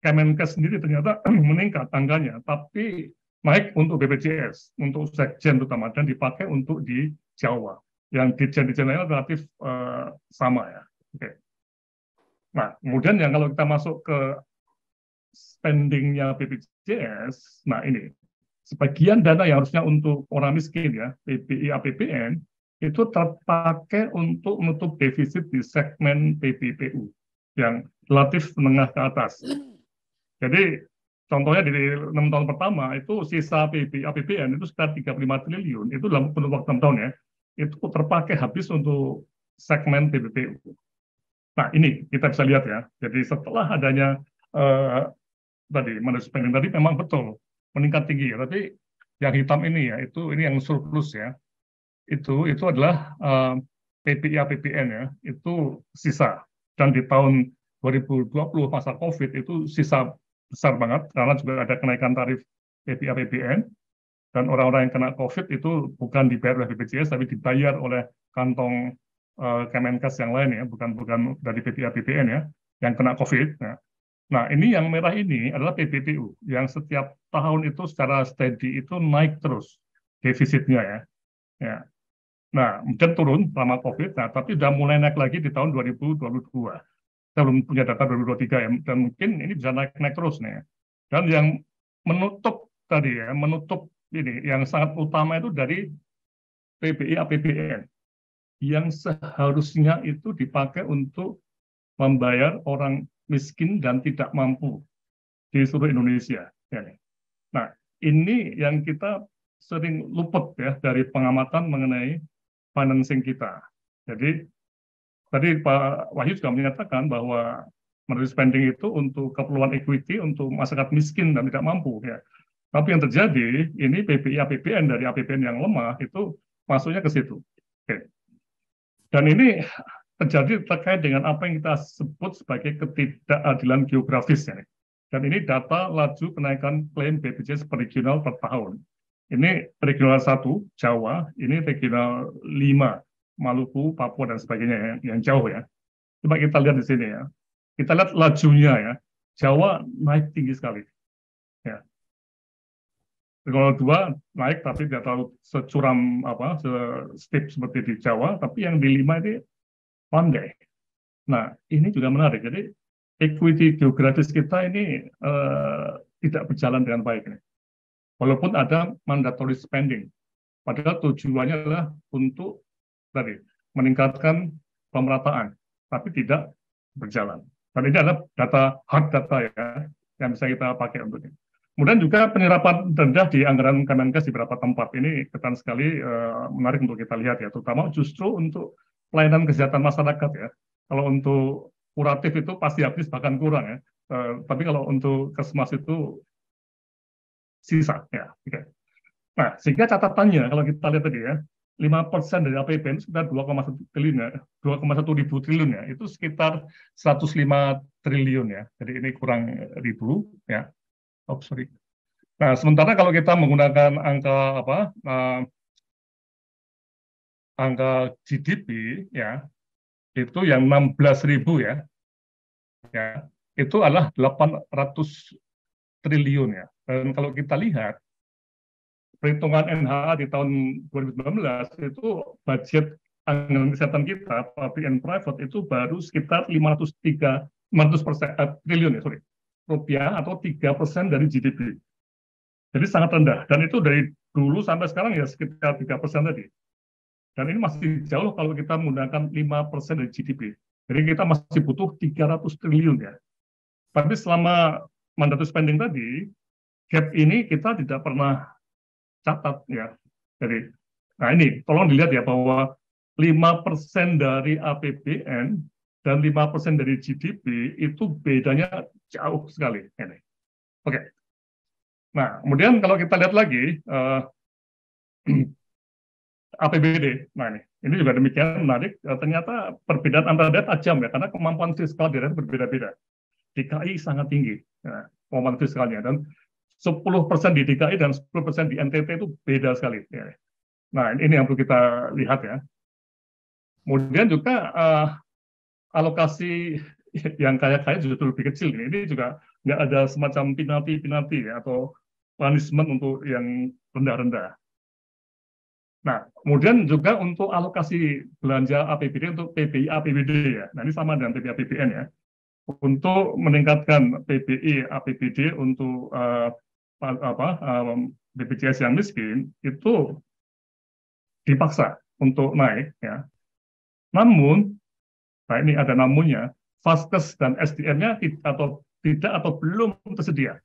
Kemenkes sendiri ternyata meningkat angkanya, tapi naik untuk BPJS, untuk Sekjen terutama, dan dipakai untuk di Jawa. Yang Ditjen-Ditjen lainnya relatif sama ya. Oke. Nah, kemudian yang kalau kita masuk ke spendingnya BPJS, nah ini, sebagian dana yang harusnya untuk orang miskin ya, PBI, APBN, itu terpakai untuk menutup defisit di segmen PPPU, yang relatif menengah ke atas. Jadi, contohnya di 6 tahun pertama, itu sisa PBI, APBN itu sekitar 35 triliun, itu dalam waktu 6 tahun ya, itu terpakai habis untuk segmen PPPU. Nah, ini kita bisa lihat ya. Jadi setelah adanya tadi mandatory spending tadi memang betul meningkat tinggi, tapi yang hitam ini ya ini yang surplus ya. Itu adalah PPI APBN ya, itu sisa. Dan di tahun 2020 masa COVID itu sisa besar banget karena juga ada kenaikan tarif PPI APBN, dan orang-orang yang kena COVID itu bukan dibayar oleh BPJS tapi dibayar oleh kantong Kemenkes yang lain ya, bukan dari PPI APBN ya, yang kena COVID. Nah, ini yang merah ini adalah PBTU yang setiap tahun itu secara steady itu naik terus defisitnya ya. Ya. Nah, kemudian turun selama COVID, nah, tapi sudah mulai naik lagi di tahun 2022. Kita belum punya data 2023 ya, dan mungkin ini bisa naik terus nih. Dan yang menutup tadi ya, menutup ini yang sangat utama itu dari PPI APBN yang seharusnya itu dipakai untuk membayar orang miskin dan tidak mampu di seluruh Indonesia. Ya. Nah, ini yang kita sering luput ya dari pengamatan mengenai financing kita. Jadi tadi Pak Wahyu juga menyatakan bahwa mandatory spending itu untuk keperluan equity untuk masyarakat miskin dan tidak mampu ya. Tapi yang terjadi ini PPI APBN dari APBN yang lemah itu masuknya ke situ. Oke. Dan ini terjadi terkait dengan apa yang kita sebut sebagai ketidakadilan geografis ya. Dan ini data laju kenaikan klaim BPJS per regional per tahun. Ini regional 1, Jawa, ini regional 5, Maluku, Papua, dan sebagainya yang jauh ya. Coba kita lihat di sini ya. Kita lihat lajunya ya. Jawa naik tinggi sekali. Ya. Regional 2 naik tapi tidak terlalu securam steep seperti di Jawa, tapi yang di 5 ini pandai. Nah, ini juga menarik. Jadi equity geografis kita ini tidak berjalan dengan baik nih. Walaupun ada mandatory spending, padahal tujuannya adalah untuk tadi meningkatkan pemerataan, tapi tidak berjalan. Dan ini adalah hard data ya, yang bisa kita pakai untuk ini. Kemudian juga penyerapan rendah di anggaran Kemenkes di beberapa tempat ini kelihatan sekali menarik untuk kita lihat ya, terutama justru untuk pelayanan kesehatan masyarakat ya. Kalau untuk kuratif itu pasti habis bahkan kurang ya, tapi kalau untuk kesmas itu sisa ya. Okay. Nah, sehingga catatannya kalau kita lihat tadi ya, 5% dari APBN sekitar 2,1 triliun ya, 2,1 ribu triliun ya, itu sekitar 105 triliun ya. Jadi ini kurang ribu ya. Oh, sorry. Nah, sementara kalau kita menggunakan angka GDP ya, itu yang 16.000 ya. Ya, itu adalah 800 triliun ya. Dan kalau kita lihat perhitungan NHA di tahun 2019 itu budget anggaran kesehatan kita public and private itu baru sekitar 500 triliun ya, rupiah atau 3% dari GDP. Jadi sangat rendah dan itu dari dulu sampai sekarang ya sekitar 3% tadi. Dan ini masih jauh kalau kita menggunakan 5% dari GDP. Jadi kita masih butuh 300 triliun ya. Tapi selama mandatory spending tadi, gap ini kita tidak pernah catat ya. Jadi, nah ini tolong dilihat ya bahwa 5% dari APBN dan 5% dari GDP itu bedanya jauh sekali. Ini. Oke. Nah, kemudian kalau kita lihat lagi APBD, nah ini juga demikian menarik. Ternyata perbedaan antara daerah tajam ya, karena kemampuan fiskal daerah berbeda-beda. DKI sangat tinggi ya, kemampuan fiskalnya, dan 10% di DKI dan 10% di NTT itu beda sekali. Ya. Nah, ini yang perlu kita lihat ya. Kemudian juga alokasi yang kaya-kaya justru lebih kecil. Ini juga nggak ada semacam penalti ya, atau punishment untuk yang rendah-rendah. Nah, kemudian juga untuk alokasi belanja APBD untuk PBI APBD ya. Nah, ini sama dengan PBI APBN ya. Untuk meningkatkan PBI APBD untuk BPJS yang miskin itu dipaksa untuk naik ya. Namun, nah ini ada namunnya, Vaskes dan SDM-nya tidak atau belum tersedia.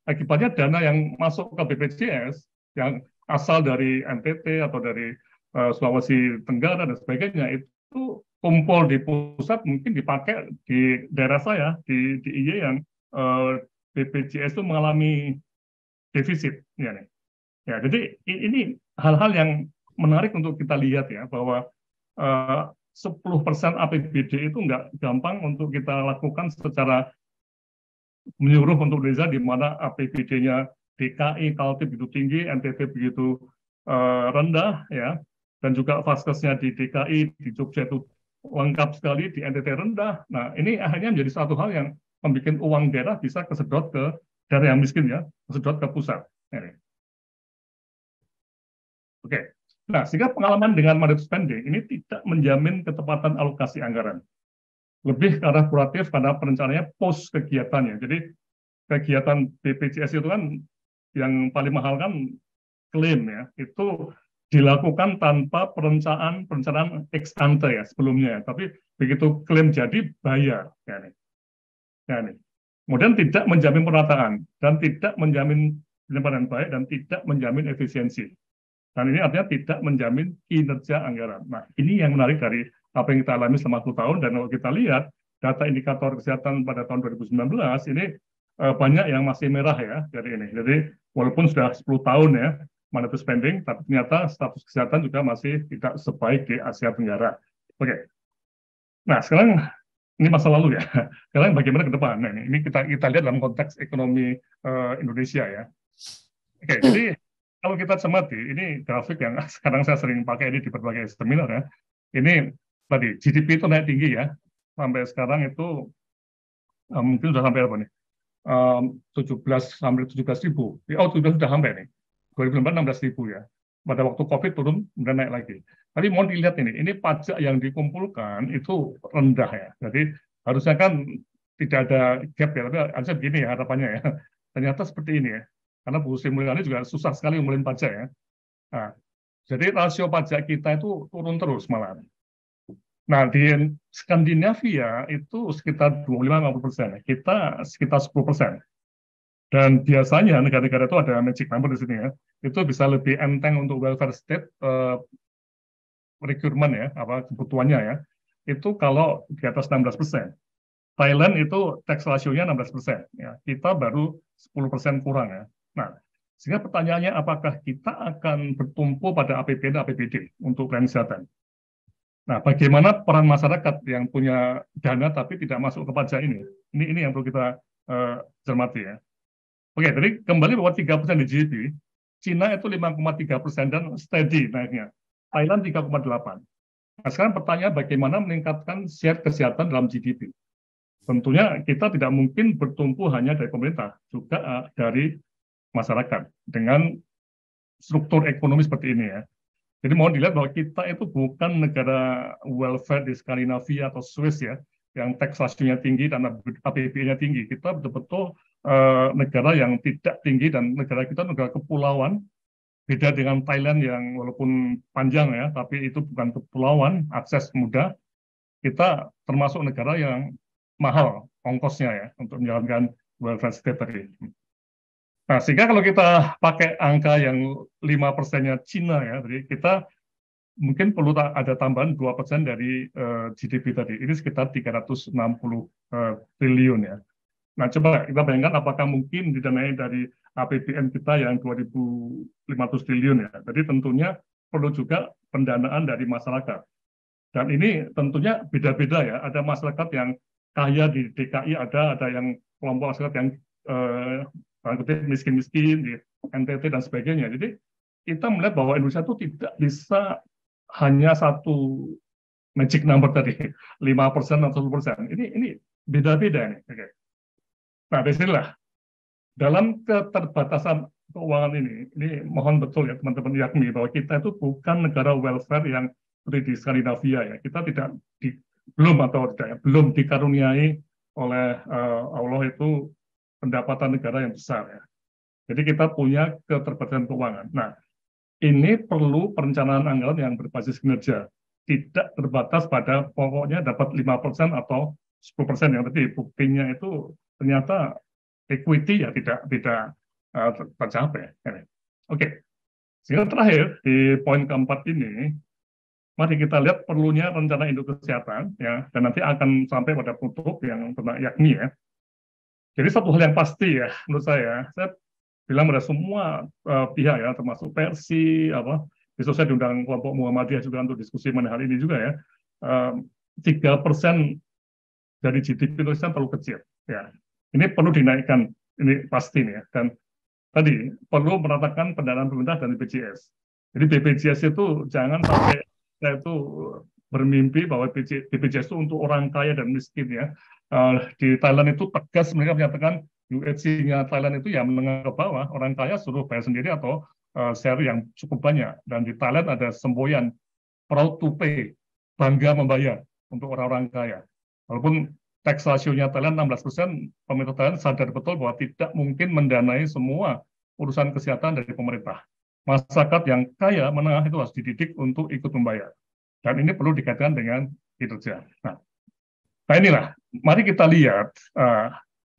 Akibatnya dana yang masuk ke BPJS yang asal dari NTT atau dari Sulawesi Tenggara dan sebagainya itu kumpul di pusat, mungkin dipakai di daerah saya di DIY yang BPJS itu mengalami defisit ya nih. Ya, jadi ini hal-hal yang menarik untuk kita lihat ya, bahwa 10% APBD itu nggak gampang untuk kita lakukan secara menyuruh untuk desa, di mana APBD-nya DKI, Kaltim begitu tinggi, NTT begitu rendah, ya, dan juga vaskesnya di DKI, di Jogja itu lengkap sekali, di NTT rendah. Nah, ini akhirnya menjadi satu hal yang membuat uang daerah bisa kesedot ke daerah yang miskin, ya, kesedot ke pusat. Oke. Nah, sehingga pengalaman dengan mandated spending ini tidak menjamin ketepatan alokasi anggaran. Lebih ke arah kuratif karena perencanaannya post kegiatannya. Jadi kegiatan BPJS itu kan yang paling mahal kan klaim, ya, itu dilakukan tanpa perencanaan ex ante, ya, sebelumnya. Tapi begitu klaim jadi bayar, ya, nih. Ya, nih. Kemudian tidak menjamin penataan dan tidak menjamin penyebaran baik dan tidak menjamin efisiensi. Dan ini artinya tidak menjamin kinerja anggaran. Nah, ini yang menarik dari apa yang kita alami selama 10 tahun, dan kalau kita lihat data indikator kesehatan pada tahun 2019, ini banyak yang masih merah, ya, dari ini. Jadi, walaupun sudah 10 tahun, ya, mandated spending, tapi ternyata status kesehatan juga masih tidak sebaik di Asia Tenggara. Oke. Nah, sekarang ini masa lalu, ya. Sekarang bagaimana ke depan? Nah, ini kita lihat dalam konteks ekonomi Indonesia, ya. Oke, jadi kalau kita cermati, ini grafik yang sekarang saya sering pakai ini di berbagai seminar, ya. Ini tadi GDP itu naik tinggi, ya, sampai sekarang itu mungkin sudah sampai apa nih? 17 sampai 17.000. Oh, sudah sampai nih. 2016 ribu, ya. Pada waktu COVID turun, kemudian naik lagi. Tapi mau dilihat ini pajak yang dikumpulkan itu rendah, ya. Jadi harusnya kan tidak ada gap, ya, tapi harusnya begini, ya, harapannya, ya. Ternyata seperti ini, ya. Karena Bu Sri Mulyani juga susah sekali ngumpulin pajak, ya. Nah, jadi rasio pajak kita itu turun terus malah. Nah, di Skandinavia itu sekitar 25-50%, kita sekitar 10%. Dan biasanya negara-negara itu ada magic number di sini, ya. Itu bisa lebih enteng untuk welfare state requirement, ya, apa kebutuhannya, ya. Itu kalau di atas 16%. Thailand itu tax ratio-nya 16%, ya. Kita baru 10% kurang, ya. Nah, sehingga pertanyaannya apakah kita akan bertumpu pada APBD dan APBD untuk pelayanan kesehatan? Nah, bagaimana peran masyarakat yang punya dana tapi tidak masuk ke pajak ini? Ini yang perlu kita cermati, ya. Oke, jadi kembali bahwa 3% di GDP, Cina itu 5,3% dan steady naiknya. Thailand 3,8%. Nah, sekarang pertanyaan bagaimana meningkatkan share kesehatan dalam GDP? Tentunya kita tidak mungkin bertumpu hanya dari pemerintah, juga dari masyarakat dengan struktur ekonomi seperti ini, ya. Jadi mohon dilihat bahwa kita itu bukan negara welfare di Skandinavia atau Swiss, ya, yang tax ratio-nya tinggi dan APBD-nya tinggi. Kita betul-betul negara yang tidak tinggi, dan negara kita negara kepulauan, beda dengan Thailand yang walaupun panjang, ya, tapi itu bukan kepulauan, akses mudah. Kita termasuk negara yang mahal ongkosnya, ya, untuk menjalankan welfare state tadi. Nah, sehingga kalau kita pakai angka yang 5%-nya Cina, ya, jadi kita mungkin perlu ada tambahan 2% dari GDP tadi. Ini sekitar 360 triliun, ya. Nah, coba kita bayangkan apakah mungkin didanai dari APBN kita yang 2.500 triliun, ya. Jadi tentunya perlu juga pendanaan dari masyarakat. Dan ini tentunya beda-beda, ya. Ada masyarakat yang kaya di DKI, ada yang kelompok masyarakat yang miskin-miskin di NTT dan sebagainya. Jadi kita melihat bahwa Indonesia itu tidak bisa hanya satu magic number tadi, 5% atau 10%. Ini beda-beda nih. Oke. Nah, disinilah dalam keterbatasan keuangan ini mohon betul, ya, teman-teman yakni bahwa kita itu bukan negara welfare yang seperti di Skandinavia, ya. Kita belum dikaruniai oleh Allah itu pendapatan negara yang besar, ya. Jadi kita punya keterbatasan keuangan. Nah, ini perlu perencanaan anggaran yang berbasis kinerja, tidak terbatas pada pokoknya dapat 5% atau 10%, yang tadi buktinya itu ternyata equity, ya, tidak tercapai. Oke. Sehingga terakhir di poin keempat ini, mari kita lihat perlunya rencana induk kesehatan, ya, dan nanti akan sampai pada penutup yang tentang yakni, ya. Jadi satu hal yang pasti, ya, menurut saya bilang pada semua pihak, ya, termasuk Persi, besok saya diundang kelompok Muhammadiyah juga untuk diskusi mengenai hal ini juga, ya. 3% dari GDP Indonesia terlalu kecil. Ya, ini perlu dinaikkan, ini pasti nih ya. Dan tadi perlu meratakan pendanaan pemerintah dan BPJS. Jadi BPJS itu jangan sampai saya itu bermimpi bahwa BPJS itu untuk orang kaya dan miskin ya. Di Thailand itu tegas mereka menyatakan UHC-nya Thailand itu ya menengah ke bawah, orang kaya suruh bayar sendiri atau share yang cukup banyak. Dan di Thailand ada semboyan proud to pay, bangga membayar untuk orang-orang kaya. Walaupun tax ratio-nya Thailand 16%, pemerintah Thailand sadar betul bahwa tidak mungkin mendanai semua urusan kesehatan dari pemerintah. Masyarakat yang kaya menengah itu harus dididik untuk ikut membayar. Dan ini perlu dikaitkan dengan kinerja. Nah inilah, mari kita lihat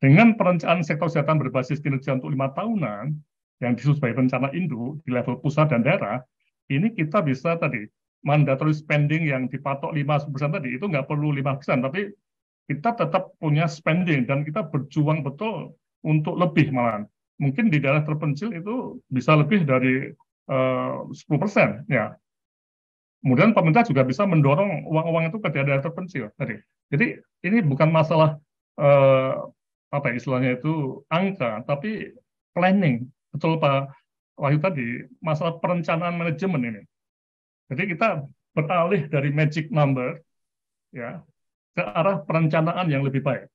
dengan perencanaan sektor kesehatan berbasis kinerja untuk 5 tahunan yang disusun sebagai rencana induk di level pusat dan daerah, ini kita bisa tadi mandatory spending yang dipatok 5% tadi itu nggak perlu 5%, tapi kita tetap punya spending dan kita berjuang betul untuk lebih malahan. Mungkin di daerah terpencil itu bisa lebih dari 10%. Ya. Kemudian pemerintah juga bisa mendorong uang-uang itu ke daerah terpencil tadi. Jadi ini bukan masalah apa istilahnya itu angka, tapi planning. Betul Pak Wahyu tadi, masalah perencanaan manajemen ini. Jadi kita beralih dari magic number ya ke arah perencanaan yang lebih baik.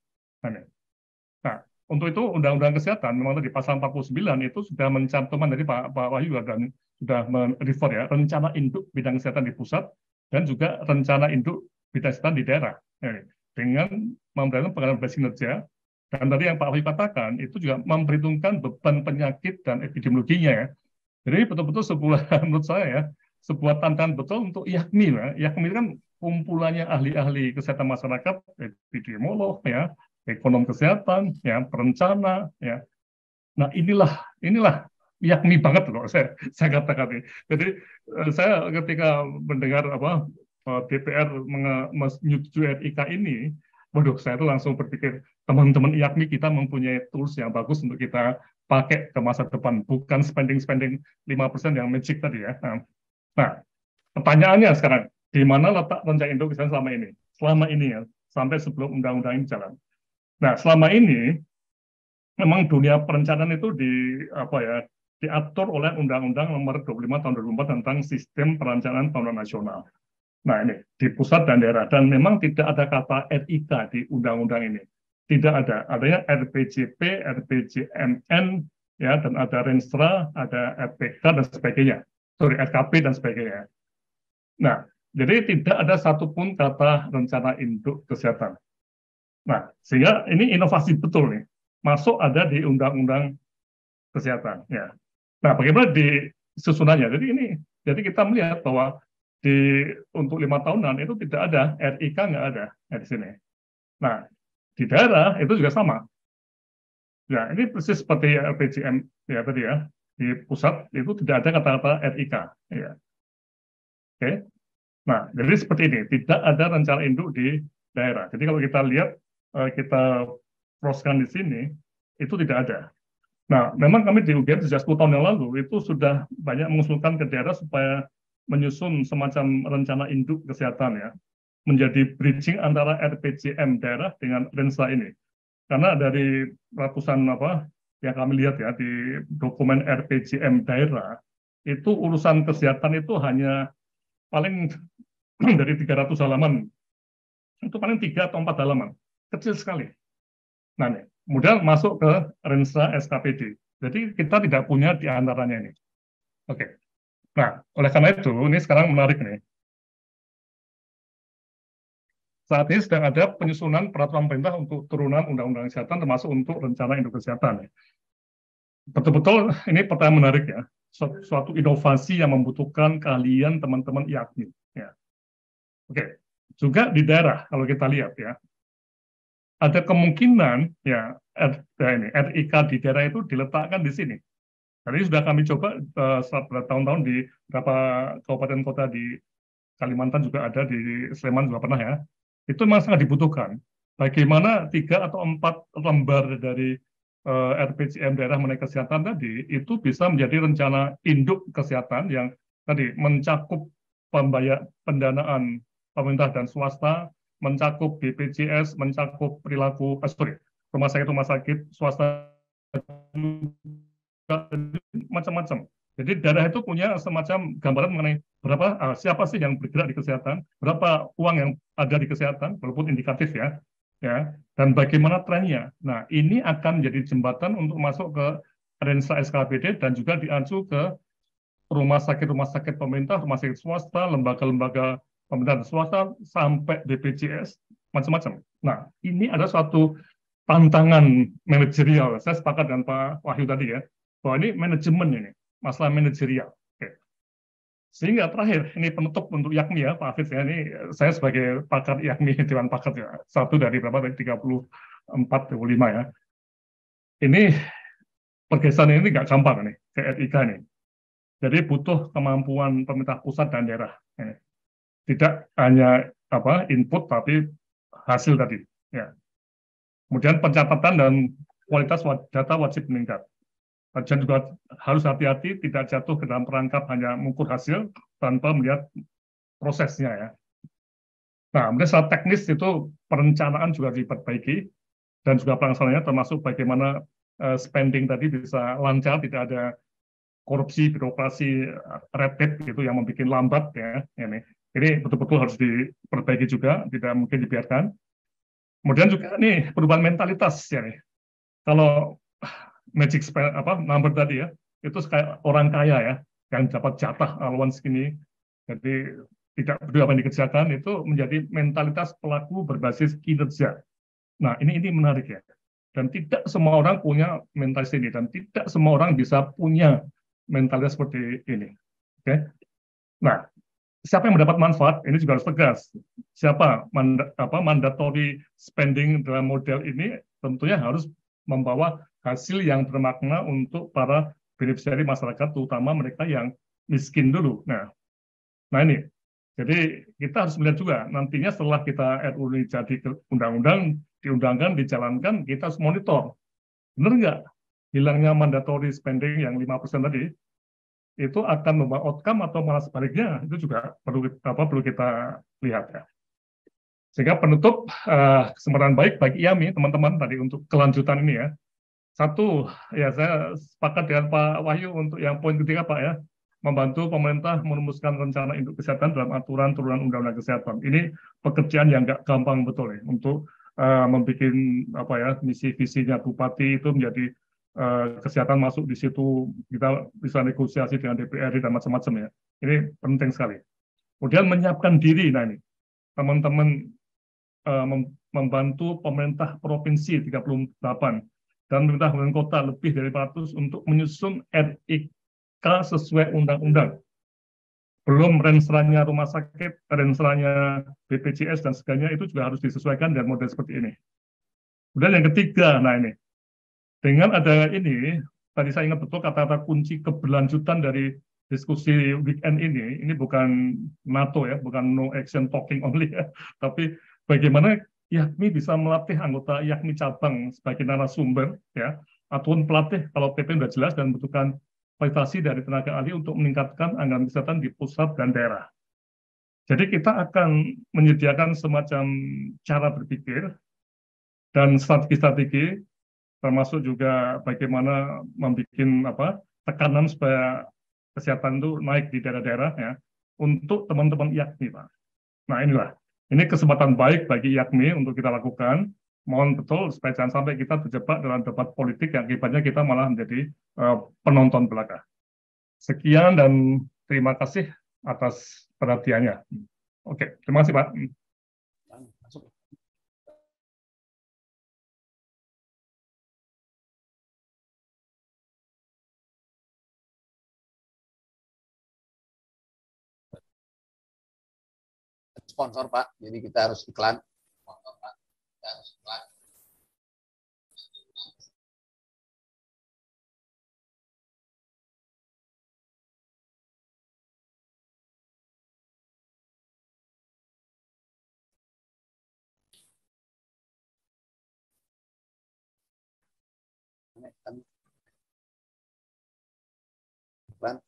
Nah, untuk itu Undang-Undang Kesehatan memang tadi pasal 49 itu sudah mencantumkan dari Pak Wahyu dan sudah merefer ya rencana induk bidang kesehatan di pusat dan juga rencana induk bidang kesehatan di daerah dengan memperhatikan pengenalan berbasis kinerja. Dan tadi yang Pak Wahyu katakan itu juga memperhitungkan beban penyakit dan epidemiologinya ya. Jadi betul-betul sebuah menurut saya ya sebuah tantangan betul untuk IAKMI ya. IAKMI kan kumpulannya ahli-ahli kesehatan masyarakat, epidemiolog ya, ekonom kesehatan ya, perencana ya. Nah inilah IAKMI banget loh saya katakan ini. Jadi saya ketika mendengar DPR menyetujui RIK ini, waduh saya tuh langsung berpikir teman-teman IAKMI kita mempunyai tools yang bagus untuk kita pakai ke masa depan, bukan spending 5% yang magic tadi ya. Nah, pertanyaannya sekarang, di mana letak rencana induk kesehatan selama ini ya, sampai sebelum undang-undang ini jalan. Nah, selama ini memang dunia perencanaan itu diatur oleh Undang-Undang Nomor 25 Tahun 2004 tentang Sistem Perencanaan Pembangunan Nasional. Nah, ini di pusat dan daerah, dan memang tidak ada kata RIK di undang-undang ini. Tidak ada, adanya RPJP, RPJMN, ya, dan ada Renstra, ada RPK dan sebagainya. RKP dan sebagainya. Nah, jadi tidak ada satupun kata rencana induk kesehatan. Nah, sehingga ini inovasi betul nih. Masuk ada di Undang-Undang Kesehatan. Ya. Nah, bagaimana di susunannya? Jadi kita melihat bahwa untuk 5 tahunan itu tidak ada, RIK nggak ada di sini. Nah, di daerah itu juga sama. Ya, ini persis seperti RPJM ya tadi ya. Di pusat itu tidak ada kata-kata RIK. Ya. Oke. Nah, jadi seperti ini, tidak ada rencana induk di daerah. Jadi kalau kita lihat, kita proseskan di sini, itu tidak ada. Nah, memang kami di UGM sejak 10 tahun yang lalu itu sudah banyak mengusulkan ke daerah supaya menyusun semacam rencana induk kesehatan ya, menjadi bridging antara RPJM daerah dengan Renstra ini. Karena dari ratusan yang kami lihat ya di dokumen RPJM daerah, itu urusan kesehatan itu hanya paling dari 300 halaman, itu paling 3 atau 4 halaman, kecil sekali. Nah, nih, kemudian masuk ke Renstra SKPD. Jadi kita tidak punya di antaranya ini. Oke. Nah, oleh karena itu, ini sekarang menarik nih. Saat ini sedang ada penyusunan peraturan pemerintah untuk turunan Undang-Undang Kesehatan, termasuk untuk rencana induk kesehatan. Betul-betul ini pertanyaan menarik ya, suatu inovasi yang membutuhkan keahlian teman-teman IAKMI. Ya. Oke, juga di daerah kalau kita lihat ya, ada kemungkinan ya RIK di daerah itu diletakkan di sini. Tadi sudah kami coba bertahun-tahun di beberapa kabupaten kota di Kalimantan juga ada, di Sleman juga pernah ya. Itu memang sangat dibutuhkan. Bagaimana 3 atau 4 lembar dari RPJM daerah mengenai kesehatan tadi itu bisa menjadi rencana induk kesehatan yang tadi mencakup pendanaan pemerintah dan swasta, mencakup BPJS, mencakup perilaku, rumah sakit swasta juga macam-macam. Jadi daerah itu punya semacam gambaran mengenai berapa siapa sih yang bergerak di kesehatan, berapa uang yang ada di kesehatan, walaupun indikatif ya, dan bagaimana trennya. Nah, ini akan menjadi jembatan untuk masuk ke Rensa SKPD dan juga diacu ke rumah sakit pemerintah, rumah sakit swasta, lembaga-lembaga pemerintah swasta, sampai BPJS, macam-macam. Nah, ini ada suatu tantangan manajerial. Saya sepakat dengan Pak Wahyu tadi ya, bahwa ini manajemen ini, masalah manajerial. Oke. Sehingga terakhir, ini penutup untuk YAKMI ya, Pak Hafiz ya, ini saya sebagai pakar YAKMI, Dewan Pakar ya, satu dari berapa, dari 34, 35 ya. Ini pergeseran ini nggak gampang nih, ke RIK nih. Jadi butuh kemampuan pemerintah pusat dan daerah. Tidak hanya input, tapi hasil tadi. Ya. Kemudian pencatatan dan kualitas data wajib meningkat. Dan juga harus hati-hati tidak jatuh ke dalam perangkap hanya mengukur hasil tanpa melihat prosesnya ya. Nah, kemudian secara teknis itu perencanaan juga diperbaiki dan juga pelaksanaannya termasuk bagaimana spending tadi bisa lancar, tidak ada korupsi, birokrasi, red tape gitu yang membuat lambat ya. Ini betul-betul harus diperbaiki juga, tidak mungkin dibiarkan. Kemudian juga nih perubahan mentalitas ya nih. Kalau magic spell number tadi ya, itu kayak orang kaya ya yang dapat jatah allowance segini, jadi tidak peduli apa yang dikerjakan, itu menjadi mentalitas pelaku berbasis kinerja. Nah ini menarik ya, dan tidak semua orang punya mentalitas ini, dan tidak semua orang bisa punya mentalitas seperti ini. Oke. Nah, siapa yang mendapat manfaat ini juga harus tegas. Siapa mandatory spending dalam model ini tentunya harus membawa hasil yang bermakna untuk para beneficiari masyarakat, terutama mereka yang miskin dulu. Nah ini. Jadi kita harus melihat juga nantinya setelah kita RUU ini jadi undang-undang, diundangkan, dijalankan, kita harus monitor. Benar nggak hilangnya mandatory spending yang 5% tadi itu akan membawa outcome atau malah sebaliknya, itu juga perlu kita lihat ya. Sehingga penutup kesempatan baik bagi IAMI teman-teman tadi untuk kelanjutan ini ya. Satu, ya saya sepakat dengan Pak Wahyu untuk yang poin ketiga Pak ya, membantu pemerintah merumuskan rencana induk kesehatan dalam aturan turunan undang-undang kesehatan. Ini pekerjaan yang nggak gampang betul ya, untuk membuat misi visinya Bupati itu menjadi kesehatan masuk di situ, kita bisa negosiasi dengan DPRD dan macam-macam ya. Ini penting sekali. Kemudian menyiapkan diri, nah ini teman-teman membantu pemerintah provinsi 38 dan pemerintah kabupaten kota lebih dari 400 untuk menyusun RIK sesuai undang-undang. Belum rensranya rumah sakit, rensranya BPJS dan sebagainya, itu juga harus disesuaikan dengan model seperti ini. Kemudian yang ketiga, nah ini, dengan ada ini, tadi saya ingat betul kata-kata kunci keberlanjutan dari diskusi weekend ini bukan NATO ya, bukan no action talking only ya, tapi bagaimana YAKMI bisa melatih anggota YAKMI cabang sebagai narasumber ya, ataupun pelatih kalau PP sudah jelas dan membutuhkan fasilitasi dari tenaga ahli untuk meningkatkan anggaran kesehatan di pusat dan daerah. Jadi kita akan menyediakan semacam cara berpikir dan strategi-strategi, termasuk juga bagaimana membuat tekanan supaya kesehatan itu naik di daerah-daerah ya, untuk teman-teman YAKMI Pak. Nah ini kesempatan baik bagi YAKMI untuk kita lakukan. Mohon betul supaya jangan sampai kita terjebak dalam debat politik yang akibatnya kita malah menjadi penonton belaka. Sekian dan terima kasih atas perhatiannya. Oke, terima kasih Pak. Sponsor Pak, jadi kita harus iklan. Iklan.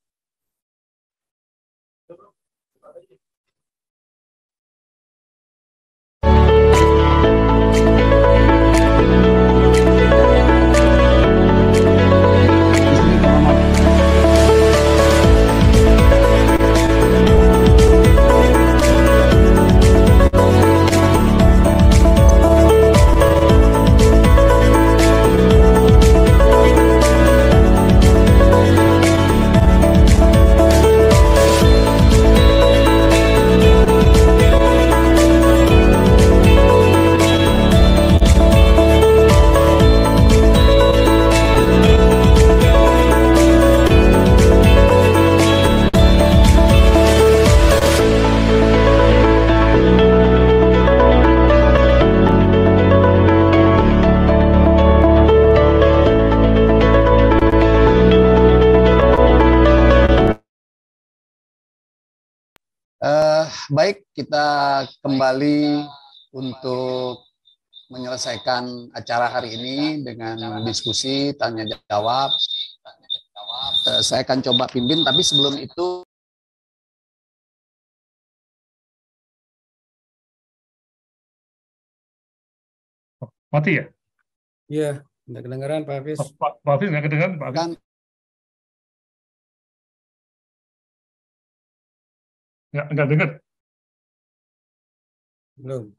Baik, kita kembali untuk menyelesaikan acara hari ini dengan diskusi tanya jawab. Saya akan coba pimpin, tapi sebelum itu Mati ya? Iya, nggak kedengeran Pak Hafiz. Pak Hafiz nggak kedengeran, Pak Hafiz? kan Nggak dengar. Belum.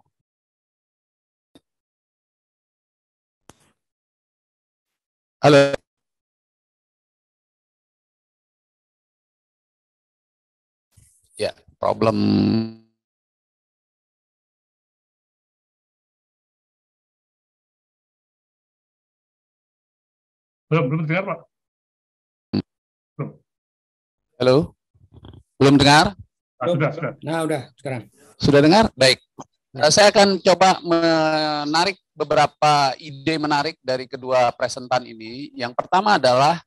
halo. Ya, problem Belum dengar, Pak. halo. Belum dengar? Sudah. Nah, udah sekarang. Sudah dengar? Baik. Saya akan coba menarik beberapa ide menarik dari kedua presentan ini. Yang pertama adalah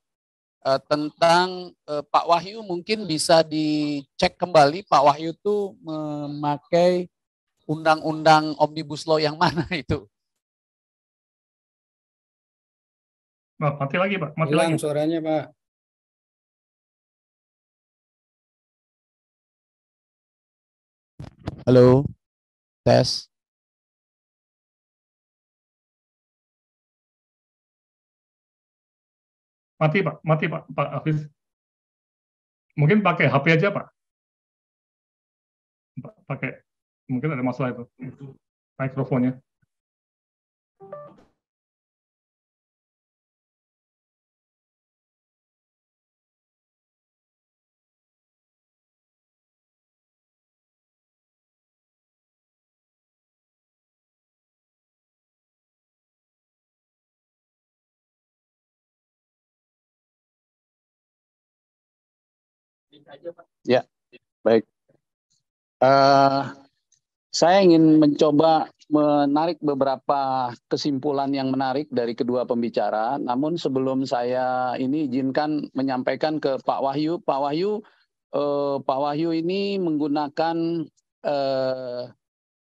tentang Pak Wahyu, mungkin bisa dicek kembali Pak Wahyu itu memakai undang-undang Omnibus Law yang mana itu? Nah, mati lagi, Pak. Mati Hilang lagi. suaranya Pak. Halo, tes. Mati, Pak. Pak Hafiz. Mungkin pakai HP aja, Pak. Pakai. Mungkin ada masalah itu. Mikrofonnya. Ya, baik. Saya ingin mencoba menarik beberapa kesimpulan yang menarik dari kedua pembicara. Namun sebelum saya ini izinkan menyampaikan ke Pak Wahyu. Pak Wahyu ini menggunakan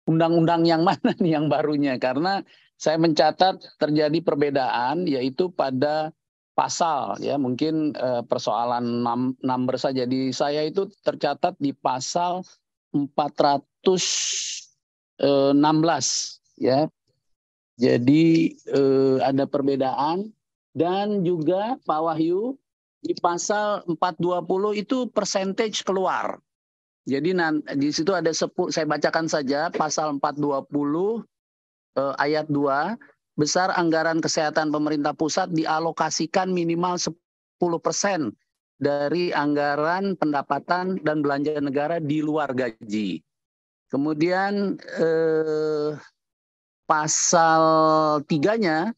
undang-undang yang mana nih yang barunya? Karena saya mencatat terjadi perbedaan yaitu pada pasal ya, mungkin persoalan number saja. Di saya itu tercatat di pasal 416 ya. Jadi ada perbedaan. Dan juga Pak Wahyu di pasal 420 itu percentage keluar. Jadi di situ ada 10, saya bacakan saja pasal 420 ayat 2, besar anggaran kesehatan pemerintah pusat dialokasikan minimal 10% dari anggaran pendapatan dan belanja negara di luar gaji. Kemudian pasal 3-nya,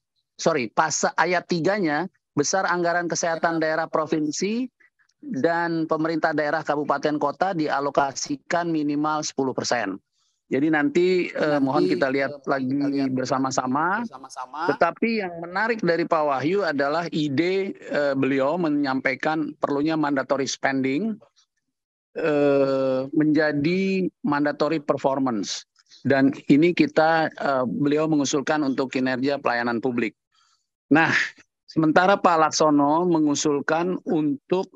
ayat 3-nya, besar anggaran kesehatan daerah provinsi dan pemerintah daerah kabupaten kota dialokasikan minimal 10%. Jadi nanti mohon kita lihat lagi bersama-sama. Tetapi yang menarik dari Pak Wahyu adalah ide beliau menyampaikan perlunya mandatory spending menjadi mandatory performance. Dan ini beliau mengusulkan untuk kinerja pelayanan publik. Nah, sementara Pak Laksono mengusulkan untuk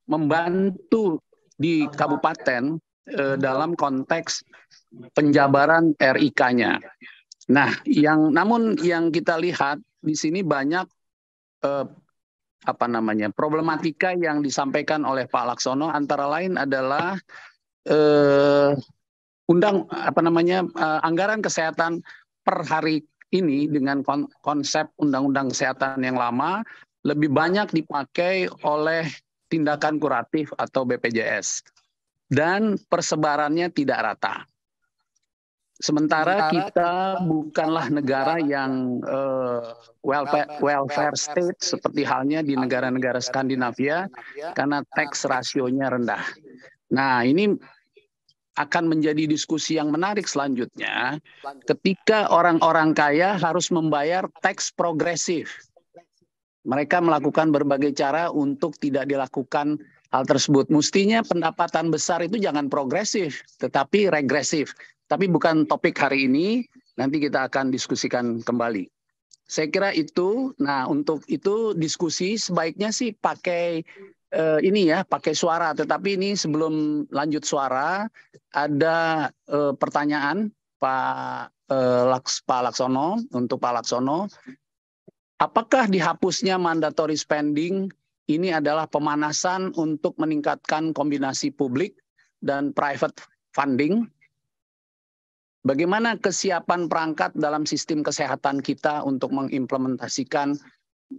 membantu di kabupaten dalam konteks penjabaran RIK-nya. Nah, namun yang kita lihat di sini banyak problematika yang disampaikan oleh Pak Laksono, antara lain adalah anggaran kesehatan per hari ini dengan konsep undang-undang kesehatan yang lama lebih banyak dipakai oleh tindakan kuratif atau BPJS. Dan persebarannya tidak rata. Sementara kita bukanlah negara yang welfare state seperti halnya di negara-negara Skandinavia karena tax rasionya rendah. Nah, ini akan menjadi diskusi yang menarik selanjutnya ketika orang-orang kaya harus membayar tax progresif. Mereka melakukan berbagai cara untuk tidak dilakukan hal tersebut. Mestinya pendapatan besar itu jangan progresif, tetapi regresif. Tapi bukan topik hari ini, nanti kita akan diskusikan kembali. Saya kira itu. Nah, untuk itu diskusi sebaiknya sih pakai ini ya, pakai suara. Tetapi ini sebelum lanjut suara, ada pertanyaan Pak Laksono, untuk Pak Laksono. Apakah dihapusnya mandatory spending ini adalah pemanasan untuk meningkatkan kombinasi publik dan private funding? Bagaimana kesiapan perangkat dalam sistem kesehatan kita untuk mengimplementasikan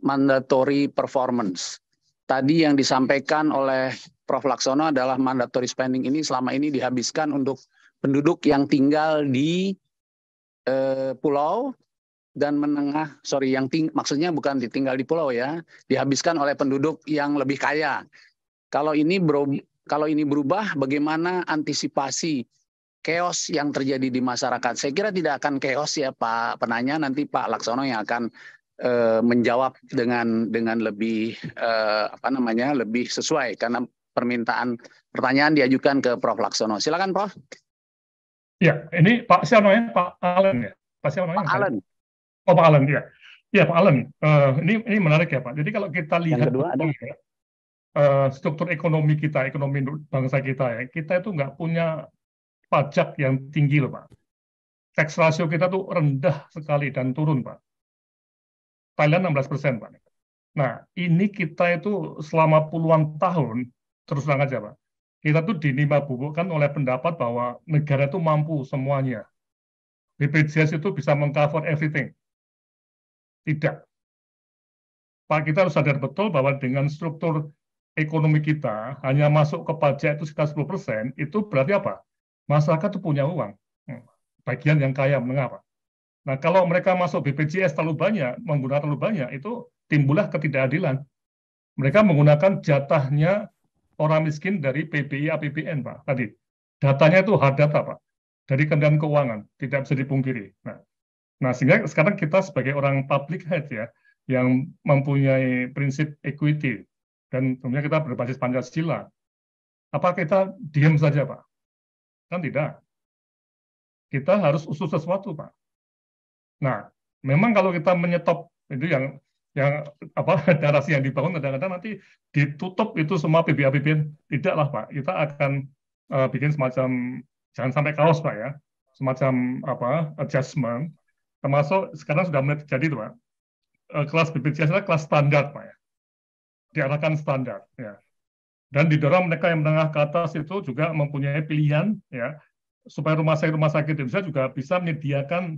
mandatory performance? Tadi yang disampaikan oleh Prof. Laksono adalah mandatory spending ini selama ini dihabiskan untuk penduduk yang tinggal di pulau dan menengah, maksudnya bukan ditinggal di pulau ya, dihabiskan oleh penduduk yang lebih kaya. Kalau ini berubah, bagaimana antisipasi chaos yang terjadi di masyarakat? Saya kira tidak akan chaos ya Pak penanya, nanti Pak Laksono yang akan menjawab dengan lebih lebih sesuai karena pertanyaan diajukan ke Prof. Laksono. Silakan Prof. Ya, ini Pak siapa namanya? Pak Allen ya. Pak siapa namanya? Pak Allen. Oh Pak Allen ya. Ya Pak Allen. Ini menarik ya Pak. Jadi kalau kita lihat Yang kedua ada struktur ekonomi kita, ekonomi bangsa kita ya, kita itu nggak punya pajak yang tinggi loh Pak. Tax ratio kita tuh rendah sekali dan turun Pak. Thailand 16% Pak. Nah ini kita itu selama puluhan tahun terus terang aja Pak. Kita tuh dinimabubukkan oleh pendapat bahwa negara itu mampu semuanya. BPJS itu bisa mengcover everything. Tidak. Pak, kita harus sadar betul bahwa dengan struktur ekonomi kita hanya masuk ke pajak itu sekitar 10%, itu berarti apa? Masyarakat itu punya uang. Bagian yang kaya menengah, Pak. Nah, kalau mereka masuk BPJS terlalu banyak, menggunakan terlalu banyak, itu timbullah ketidakadilan. Mereka menggunakan jatahnya orang miskin dari PBI APBN, Pak. Tadi datanya itu hard data, Pak. Dari Kementerian Keuangan, tidak bisa dipungkiri. Nah, sehingga sekarang kita sebagai orang public head ya, yang mempunyai prinsip equity, dan tentunya kita berbasis Pancasila, apa kita diam saja, Pak? Kan tidak. Kita harus usul sesuatu, Pak. Nah, memang kalau kita menyetop, itu yang narasi yang dibangun kadang-kadang nanti ditutup itu semua PBI APBN. Tidaklah, Pak. Kita akan bikin semacam, jangan sampai kaos, Pak ya, semacam adjustment, termasuk sekarang sudah mulai terjadi tuh Pak, kelas BPJS adalah kelas standar Pak ya, diarahkan standar ya, dan didorong mereka yang menengah ke atas itu juga mempunyai pilihan ya, supaya rumah sakit Indonesia juga bisa menyediakan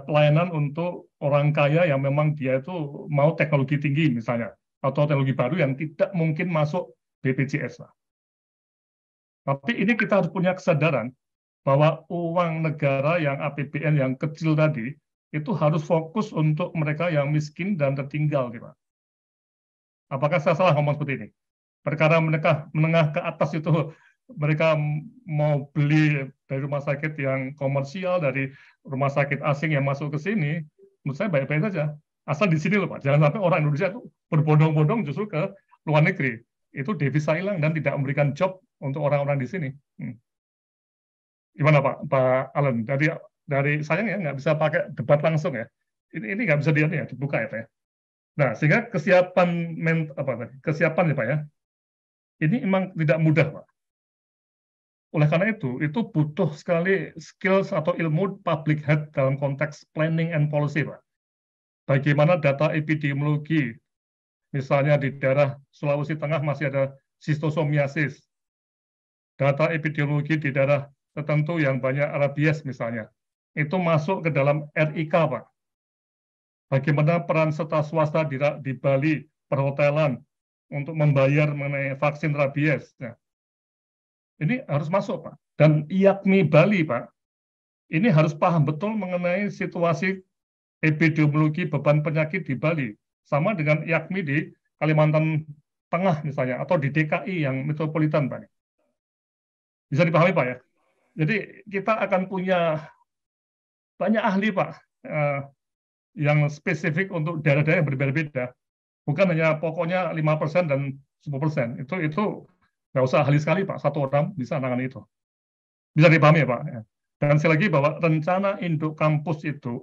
pelayanan untuk orang kaya yang memang dia itu mau teknologi tinggi misalnya, atau teknologi baru yang tidak mungkin masuk BPJS Pak. Tapi ini kita harus punya kesadaran bahwa uang negara yang APBN yang kecil tadi itu harus fokus untuk mereka yang miskin dan tertinggal, Pak. Apakah saya salah ngomong seperti ini? Perkara mereka menengah ke atas itu mereka mau beli dari rumah sakit yang komersial, dari rumah sakit asing yang masuk ke sini, menurut saya baik-baik saja. Asal di sini loh Pak, jangan sampai orang Indonesia itu berbondong-bondong justru ke luar negeri. Itu devisa hilang dan tidak memberikan job untuk orang-orang di sini. Gimana Pak Allen? Dari sayang ya nggak bisa pakai debat langsung ya. Ini nggak bisa dilihat ya, dibuka ya Pak ya. Nah sehingga kesiapan ya Pak ya. Ini memang tidak mudah Pak. Oleh karena itu butuh sekali skills atau ilmu public health dalam konteks planning and policy Pak. Bagaimana data epidemiologi, misalnya di daerah Sulawesi Tengah masih ada schistosomiasis. Data epidemiologi di daerah tertentu yang banyak rabies misalnya, itu masuk ke dalam RIK, Pak. Bagaimana peran serta swasta di Bali, perhotelan, untuk membayar mengenai vaksin rabies. Nah, ini harus masuk, Pak. Dan IAKMI Bali, Pak, ini harus paham betul mengenai situasi epidemiologi beban penyakit di Bali. Sama dengan IAKMI di Kalimantan Tengah misalnya, atau di DKI yang metropolitan, Pak. Bisa dipahami, Pak ya? Jadi kita akan punya banyak ahli Pak yang spesifik untuk daerah-daerah yang berbeda-beda. Bukan hanya pokoknya 5% dan 10%. Itu nggak usah ahli sekali Pak, satu orang bisa menangani itu. Bisa dipahami ya Pak. Dan sekali lagi bahwa rencana induk kampus itu,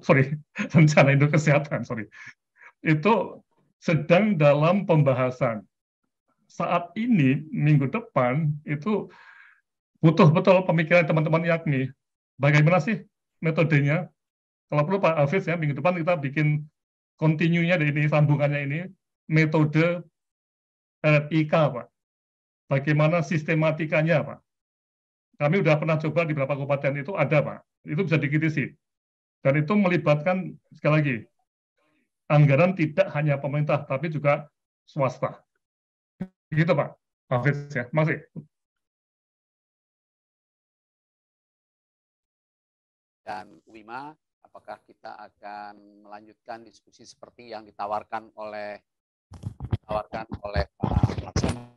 rencana induk kesehatan, itu sedang dalam pembahasan. Saat ini, minggu depan, itu butuh betul pemikiran teman-teman IAKMI. Bagaimana sih metodenya? Kalau perlu Pak Hafiz ya, minggu depan kita bikin continue-nya dari ini, sambungannya ini, metode RIK Pak. Bagaimana sistematikanya Pak? Kami sudah pernah coba di beberapa kabupaten itu ada Pak. Itu bisa dikritisi. Dan itu melibatkan, sekali lagi, anggaran tidak hanya pemerintah, tapi juga swasta. Gitu Pak Hafiz ya, masih. Dan Wima, apakah kita akan melanjutkan diskusi seperti yang ditawarkan oleh Pak Laksono?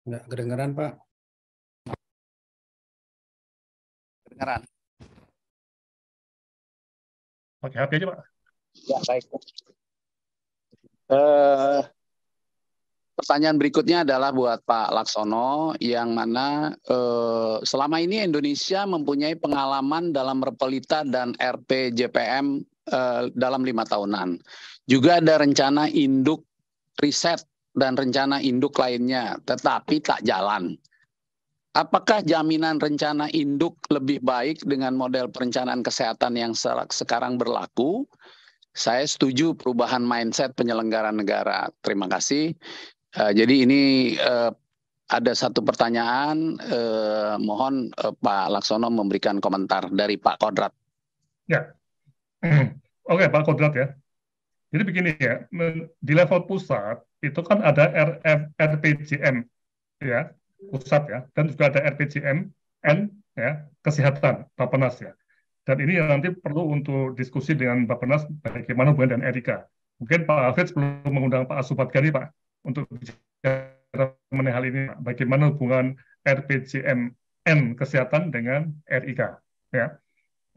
Enggak kedengeran, Pak. Kedengeran. Pakai HP aja Pak. Ya, baik. Pertanyaan berikutnya adalah buat Pak Laksono, yang mana selama ini Indonesia mempunyai pengalaman dalam Repelita dan RPJPM dalam 5 tahunan. Juga ada rencana induk riset dan rencana induk lainnya, tetapi tak jalan. Apakah jaminan rencana induk lebih baik dengan model perencanaan kesehatan yang sekarang berlaku? Saya setuju perubahan mindset penyelenggara negara. Terima kasih. Jadi ini ada satu pertanyaan, mohon Pak Laksono memberikan komentar dari Pak Kodrat. Ya, oke Pak Kodrat ya. Jadi begini ya, di level pusat itu kan ada RPJM ya, pusat ya, dan juga ada RPJMN ya, kesehatan Bappenas ya. Dan ini yang nanti perlu untuk diskusi dengan Bappenas bagaimana hubungan dan RIK. Mungkin Pak Hafiz perlu mengundang Pak Asubat Gani Pak untuk bicara mengenai hal ini, Pak. Bagaimana hubungan RPJMN kesehatan dengan RIK ya.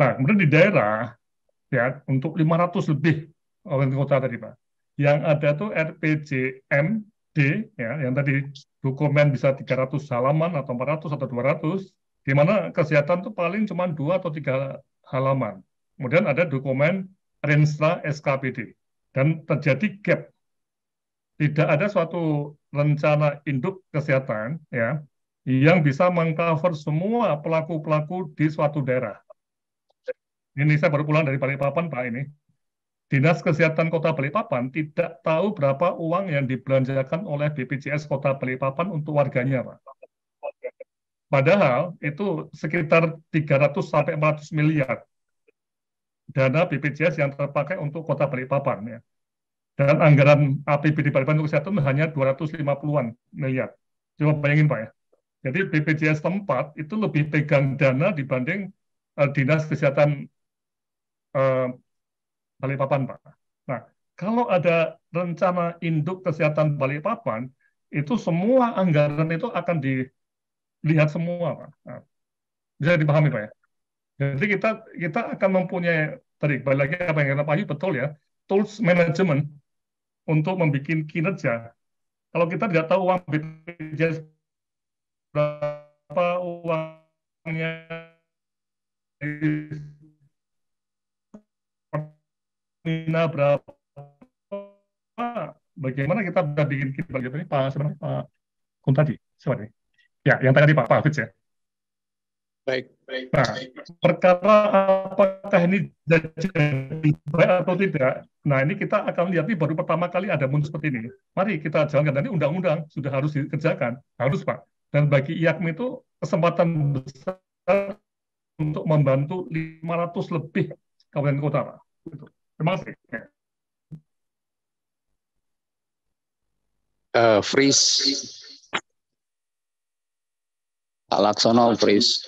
Nah, kemudian di daerah ya untuk 500 lebih kabupaten kota tadi Pak. Yang ada tuh RPJMD ya, yang tadi dokumen bisa 300 halaman atau 400 atau 200, di mana kesehatan tuh paling cuma 2 atau 3 halaman. Kemudian ada dokumen Renstra SKPD dan terjadi gap. Tidak ada suatu rencana induk kesehatan ya yang bisa mengcover semua pelaku-pelaku di suatu daerah. Ini saya baru pulang dari Balikpapan Pak ini. Dinas Kesehatan Kota Balikpapan tidak tahu berapa uang yang dibelanjakan oleh BPJS Kota Balikpapan untuk warganya, Pak. Padahal itu sekitar 300 sampai 400 miliar dana BPJS yang terpakai untuk Kota Balikpapan ya. Dan anggaran APBD Balikpapan untuk kesehatan hanya 250-an miliar. Coba bayangin Pak ya. Jadi BPJS tempat itu lebih pegang dana dibanding Dinas Kesehatan Balikpapan, Pak. Nah, kalau ada rencana induk kesehatan Balikpapan, itu semua anggaran itu akan dilihat semua, Pak. Nah, bisa dipahami, Pak ya. Jadi kita akan mempunyai tadi balik lagi apa yang kita pahami betul ya, tools management untuk membuat kinerja. Kalau kita tidak tahu uang BPJS berapa uangnya berapa, bagaimana kita bisa bikin bagaimana Pak Kun tadi, siapa nih? Ya, yang tadi Pak Hafiz ya. Baik. Nah, perkara apakah ini jadi baik atau tidak, nah ini kita akan lihat, ini baru pertama kali ada muncul seperti ini. Mari kita jalankan, nanti undang-undang sudah harus dikerjakan, harus Pak. Dan bagi IAKMI itu kesempatan besar untuk membantu 500 lebih kabupaten kota Pak. Terima kasih. Freeze. Pak Laksono, freeze.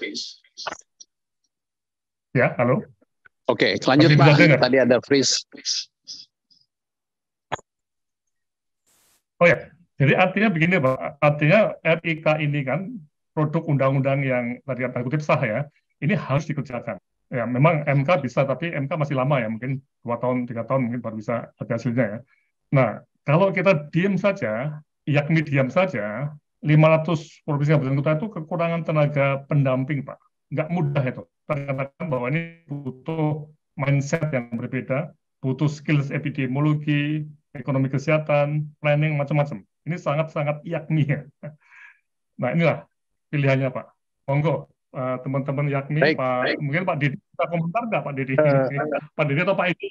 Ya, halo. Oke, lanjut Pak. Tadi ada freeze. Oh ya, jadi artinya begini Pak. Artinya RIK ini kan produk undang-undang yang tadi kutip sah ya. Ini harus dikerjakan. Ya, memang MK bisa, tapi MK masih lama ya, mungkin 2 tahun, 3 tahun mungkin baru bisa ada hasilnya ya. Nah, kalau kita diam saja, yakni diam saja, 500 provinsi kabupaten kota itu kekurangan tenaga pendamping, Pak. Nggak mudah itu. Kita katakan bahwa ini butuh mindset yang berbeda, butuh skills epidemiologi, ekonomi kesehatan, planning, macam-macam. Ini sangat-sangat yakni ya. Nah, inilah pilihannya, Pak. Monggo, teman-teman yakni, Baik. mungkin Pak Didi, bisa komentar nggak Pak Didi? Pak Didi atau Pak Edi?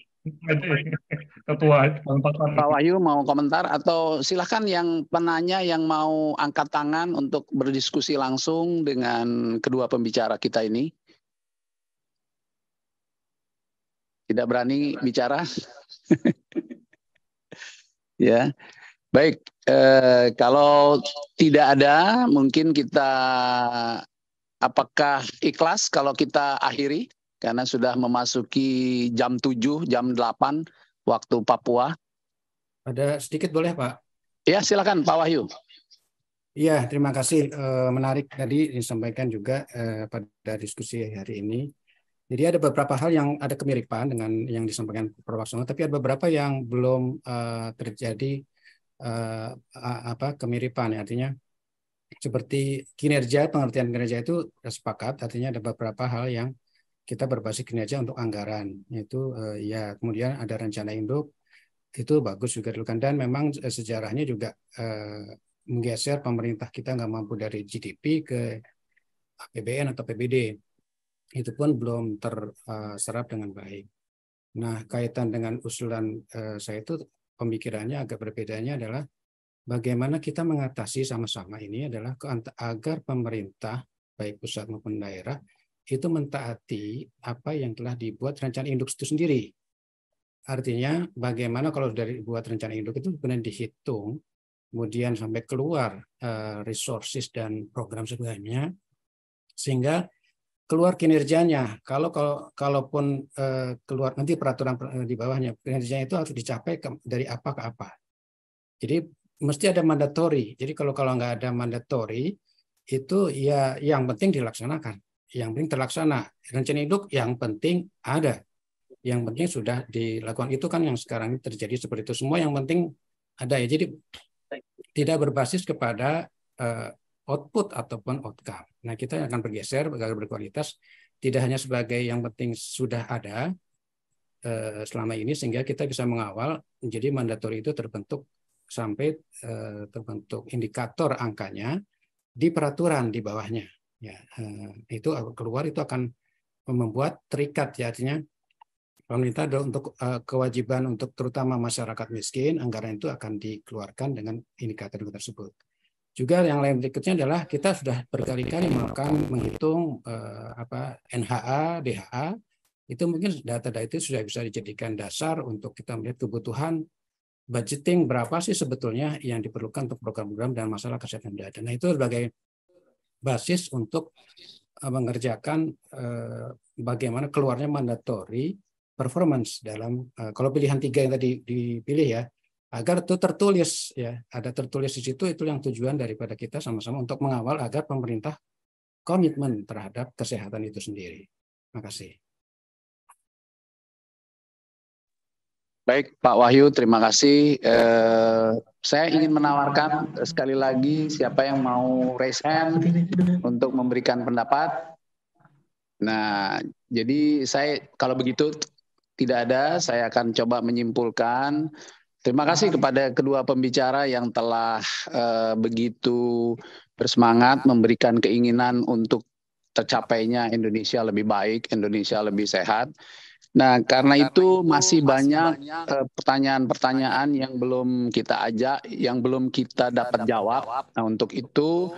Ketua Pak Wahyu mau komentar atau silahkan yang penanya yang mau angkat tangan untuk berdiskusi langsung dengan kedua pembicara kita ini. Tidak berani bicara? Ya, baik. Kalau tidak ada, mungkin kita apakah ikhlas kalau kita akhiri karena sudah memasuki jam 7, jam 8 waktu Papua. Ada sedikit boleh Pak? Ya, silakan Pak Wahyu. Iya, terima kasih. Menarik tadi disampaikan juga pada diskusi hari ini. Jadi ada beberapa hal yang ada kemiripan dengan yang disampaikan Prof. Laksono, tapi ada beberapa yang belum terjadi kemiripan. Artinya seperti kinerja, pengertian kinerja itu sepakat. Artinya ada beberapa hal yang kita berbasis kinerja untuk anggaran. Yaitu ya kemudian ada rencana induk itu bagus juga dilakukan, dan memang sejarahnya juga menggeser pemerintah kita nggak mampu dari GDP ke APBN atau PBD. Itu pun belum terserap dengan baik. Nah, kaitan dengan usulan saya itu pemikirannya agak berbedanya adalah bagaimana kita mengatasi sama-sama ini adalah agar pemerintah baik pusat maupun daerah itu mentaati apa yang telah dibuat rencana induk itu sendiri. Artinya bagaimana kalau dari buat rencana induk itu benar dihitung, kemudian sampai keluar resources dan program sebagainya, sehingga keluar kinerjanya. Kalaupun keluar nanti peraturan di bawahnya, kinerjanya itu harus dicapai dari apa ke apa. Jadi mesti ada mandatory. Jadi kalau nggak ada mandatory, itu ya yang penting dilaksanakan. Yang penting terlaksana. Rencana induk yang penting ada. Yang penting sudah dilakukan. Itu kan yang sekarang ini terjadi seperti itu. Semua yang penting ada ya. Jadi tidak berbasis kepada output ataupun outcome. Nah, kita akan bergeser agar berkualitas, tidak hanya sebagai yang penting sudah ada selama ini, sehingga kita bisa mengawal. Jadi mandatori itu terbentuk sampai terbentuk indikator angkanya di peraturan di bawahnya. Ya, itu keluar itu akan membuat terikat, ya, artinya pemerintah ada untuk kewajiban untuk terutama masyarakat miskin, anggaran itu akan dikeluarkan dengan indikator tersebut. Juga yang lain berikutnya adalah kita sudah berkali-kali menghitung NHA, DHA, itu mungkin data-data itu sudah bisa dijadikan dasar untuk kita melihat kebutuhan budgeting berapa sih sebetulnya yang diperlukan untuk program-program dan masalah kesehatan data. Nah, itu sebagai basis untuk mengerjakan bagaimana keluarnya mandatory performance dalam kalau pilihan 3 yang tadi dipilih ya, agar itu tertulis ya, ada tertulis di situ, itu yang tujuan daripada kita sama-sama untuk mengawal agar pemerintah komitmen terhadap kesehatan itu sendiri. Terima kasih. Baik, Pak Wahyu, terima kasih. Saya ingin menawarkan sekali lagi siapa yang mau raise hand untuk memberikan pendapat. Nah, jadi saya kalau begitu tidak ada, saya akan coba menyimpulkan. Terima kasih kepada kedua pembicara yang telah begitu bersemangat memberikan keinginan untuk tercapainya Indonesia lebih baik, Indonesia lebih sehat. Nah, karena itu masih banyak pertanyaan-pertanyaan yang belum kita ajak, yang belum kita dapat jawab. Nah, untuk itu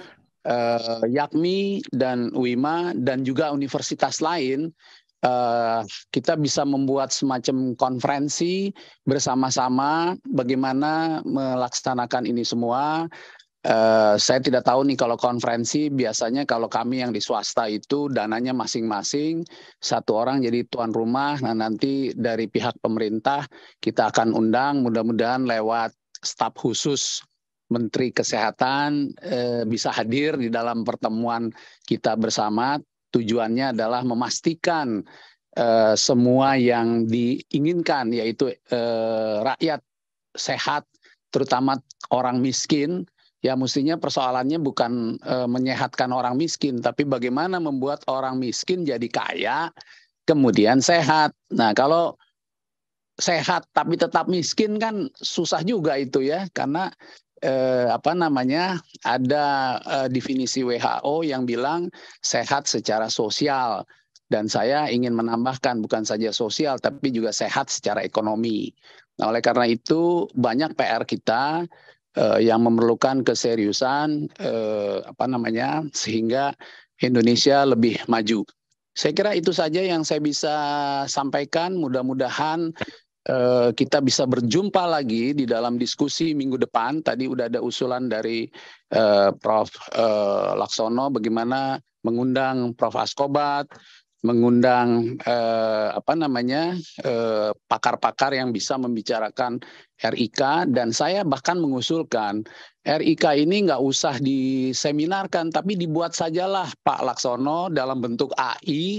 YAKMI dan UIMA dan juga universitas lain kita bisa membuat semacam konferensi bersama-sama bagaimana melaksanakan ini semua. Saya tidak tahu nih kalau konferensi biasanya kalau kami yang di swasta itu dananya masing-masing, satu orang jadi tuan rumah. Nah, nanti dari pihak pemerintah kita akan undang, mudah-mudahan lewat staf khusus Menteri Kesehatan bisa hadir di dalam pertemuan kita bersama. Tujuannya adalah memastikan semua yang diinginkan, yaitu rakyat sehat, terutama orang miskin. Ya mestinya persoalannya bukan menyehatkan orang miskin, tapi bagaimana membuat orang miskin jadi kaya, kemudian sehat. Nah kalau sehat tapi tetap miskin kan susah juga itu ya, karena ada definisi WHO yang bilang sehat secara sosial, dan saya ingin menambahkan bukan saja sosial tapi juga sehat secara ekonomi. Nah oleh karena itu banyak PR kita yang memerlukan keseriusan sehingga Indonesia lebih maju. Saya kira itu saja yang saya bisa sampaikan. Mudah-mudahan kita bisa berjumpa lagi di dalam diskusi minggu depan. Tadi udah ada usulan dari Prof. Laksono bagaimana mengundang Prof. Askobat, mengundang pakar-pakar yang bisa membicarakan RIK, dan saya bahkan mengusulkan RIK ini nggak usah diseminarkan, tapi dibuat sajalah Pak Laksono dalam bentuk AI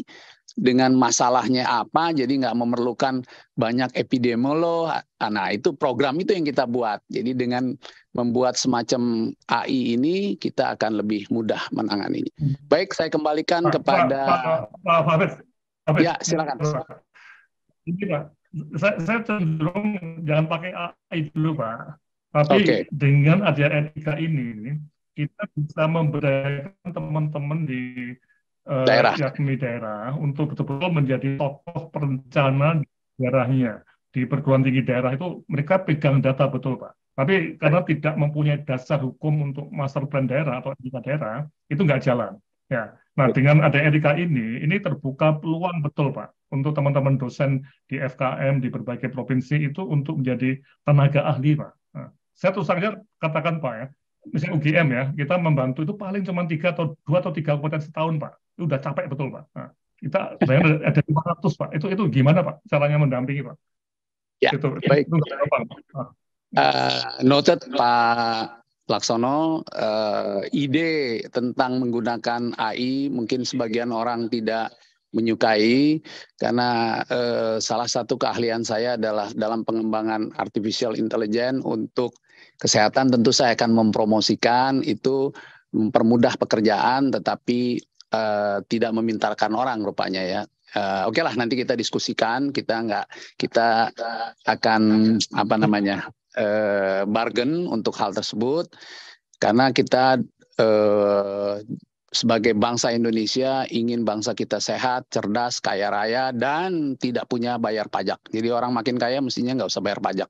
dengan masalahnya apa, jadi nggak memerlukan banyak epidemiolog. Nah itu program itu yang kita buat. Jadi dengan membuat semacam AI ini kita akan lebih mudah menanganinya. Baik, saya kembalikan kepada Pak Hafiz. Ya, silakan. Ini Pak, saya cenderung jangan pakai AI dulu Pak. Tapi dengan adanya etika ini, kita bisa memberdayakan teman-teman di daerah untuk betul-betul menjadi tokoh perencana di daerahnya. Di perguruan tinggi daerah itu mereka pegang data betul Pak. Tapi karena tidak mempunyai dasar hukum untuk master plan daerah atau etika daerah, itu nggak jalan. Ya. Nah, dengan ada etika ini terbuka peluang betul Pak untuk teman-teman dosen di FKM di berbagai provinsi itu untuk menjadi tenaga ahli Pak. Nah, saya terus saja katakan Pak ya, misalnya UGM ya, kita membantu itu paling cuma 2 atau 3 kabupaten setahun Pak. Itu udah capek betul Pak. Nah, kita bayangkan ada 500 Pak. Itu gimana Pak caranya mendampingi Pak? Ya, itu, baik. Itu gampang. Noted Pak Laksono, ide tentang menggunakan AI mungkin sebagian orang tidak menyukai, karena salah satu keahlian saya adalah dalam pengembangan artificial intelligence untuk kesehatan. Tentu saya akan mempromosikan itu, mempermudah pekerjaan, tetapi tidak memintarkan orang rupanya ya. Oke lah, nanti kita diskusikan. Kita akan bargain untuk hal tersebut, karena kita sebagai bangsa Indonesia ingin bangsa kita sehat, cerdas, kaya raya, dan tidak punya bayar pajak. Jadi orang makin kaya mestinya nggak usah bayar pajak.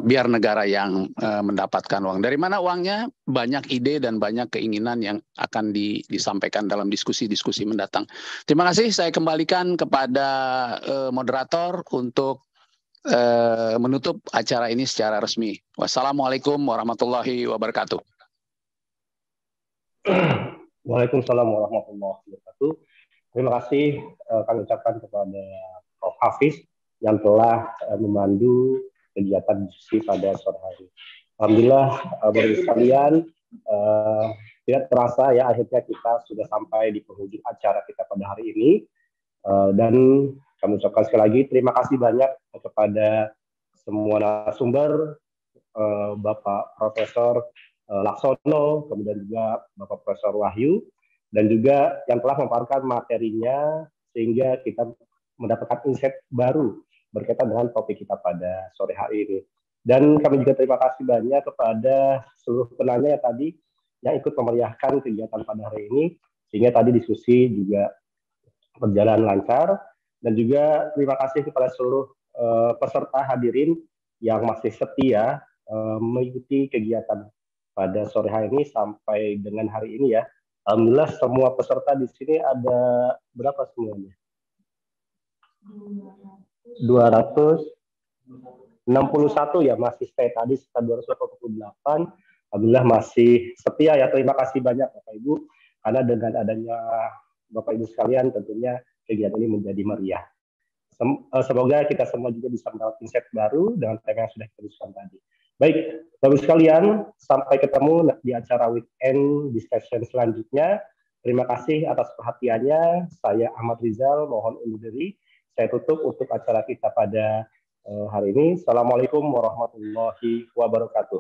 Biar negara yang mendapatkan uang. Dari mana uangnya? Banyak ide dan banyak keinginan yang akan disampaikan dalam diskusi-diskusi mendatang. Terima kasih. Saya kembalikan kepada moderator untuk menutup acara ini secara resmi. Wassalamualaikum warahmatullahi wabarakatuh. Waalaikumsalam warahmatullahi wabarakatuh. Terima kasih kami ucapkan kepada Prof. Hafiz yang telah memandu kegiatan diskusi pada sore hari. Alhamdulillah, Bapak sekalian, tidak terasa ya akhirnya kita sudah sampai di penghujung acara kita pada hari ini. Dan kami ucapkan sekali lagi terima kasih banyak kepada semua narasumber, Bapak Profesor Laksono, kemudian juga Bapak Profesor Wahyu, dan juga yang telah memaparkan materinya sehingga kita mendapatkan insight baru berkaitan dengan topik kita pada sore hari ini. Dan kami juga terima kasih banyak kepada seluruh penanya tadi yang ikut memeriahkan kegiatan pada hari ini, sehingga tadi diskusi juga berjalan lancar. Dan juga terima kasih kepada seluruh peserta hadirin yang masih setia mengikuti kegiatan pada sore hari ini sampai dengan hari ini ya. Alhamdulillah semua peserta di sini ada berapa semuanya? 261 ya, masih stay tadi sekitar 288. Alhamdulillah masih setia ya. Terima kasih banyak Bapak Ibu, karena dengan adanya Bapak Ibu sekalian tentunya kegiatan ini menjadi meriah. Semoga kita semua juga bisa mendapat insight baru dengan tema yang sudah kita diskusikan tadi. Baik, Bapak Ibu sekalian, sampai ketemu di acara weekend discussion selanjutnya. Terima kasih atas perhatiannya. Saya Ahmad Rizal, mohon undur diri. Saya tutup untuk acara kita pada hari ini. Assalamualaikum warahmatullahi wabarakatuh.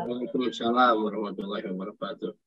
Waalaikumsalam warahmatullahi wabarakatuh.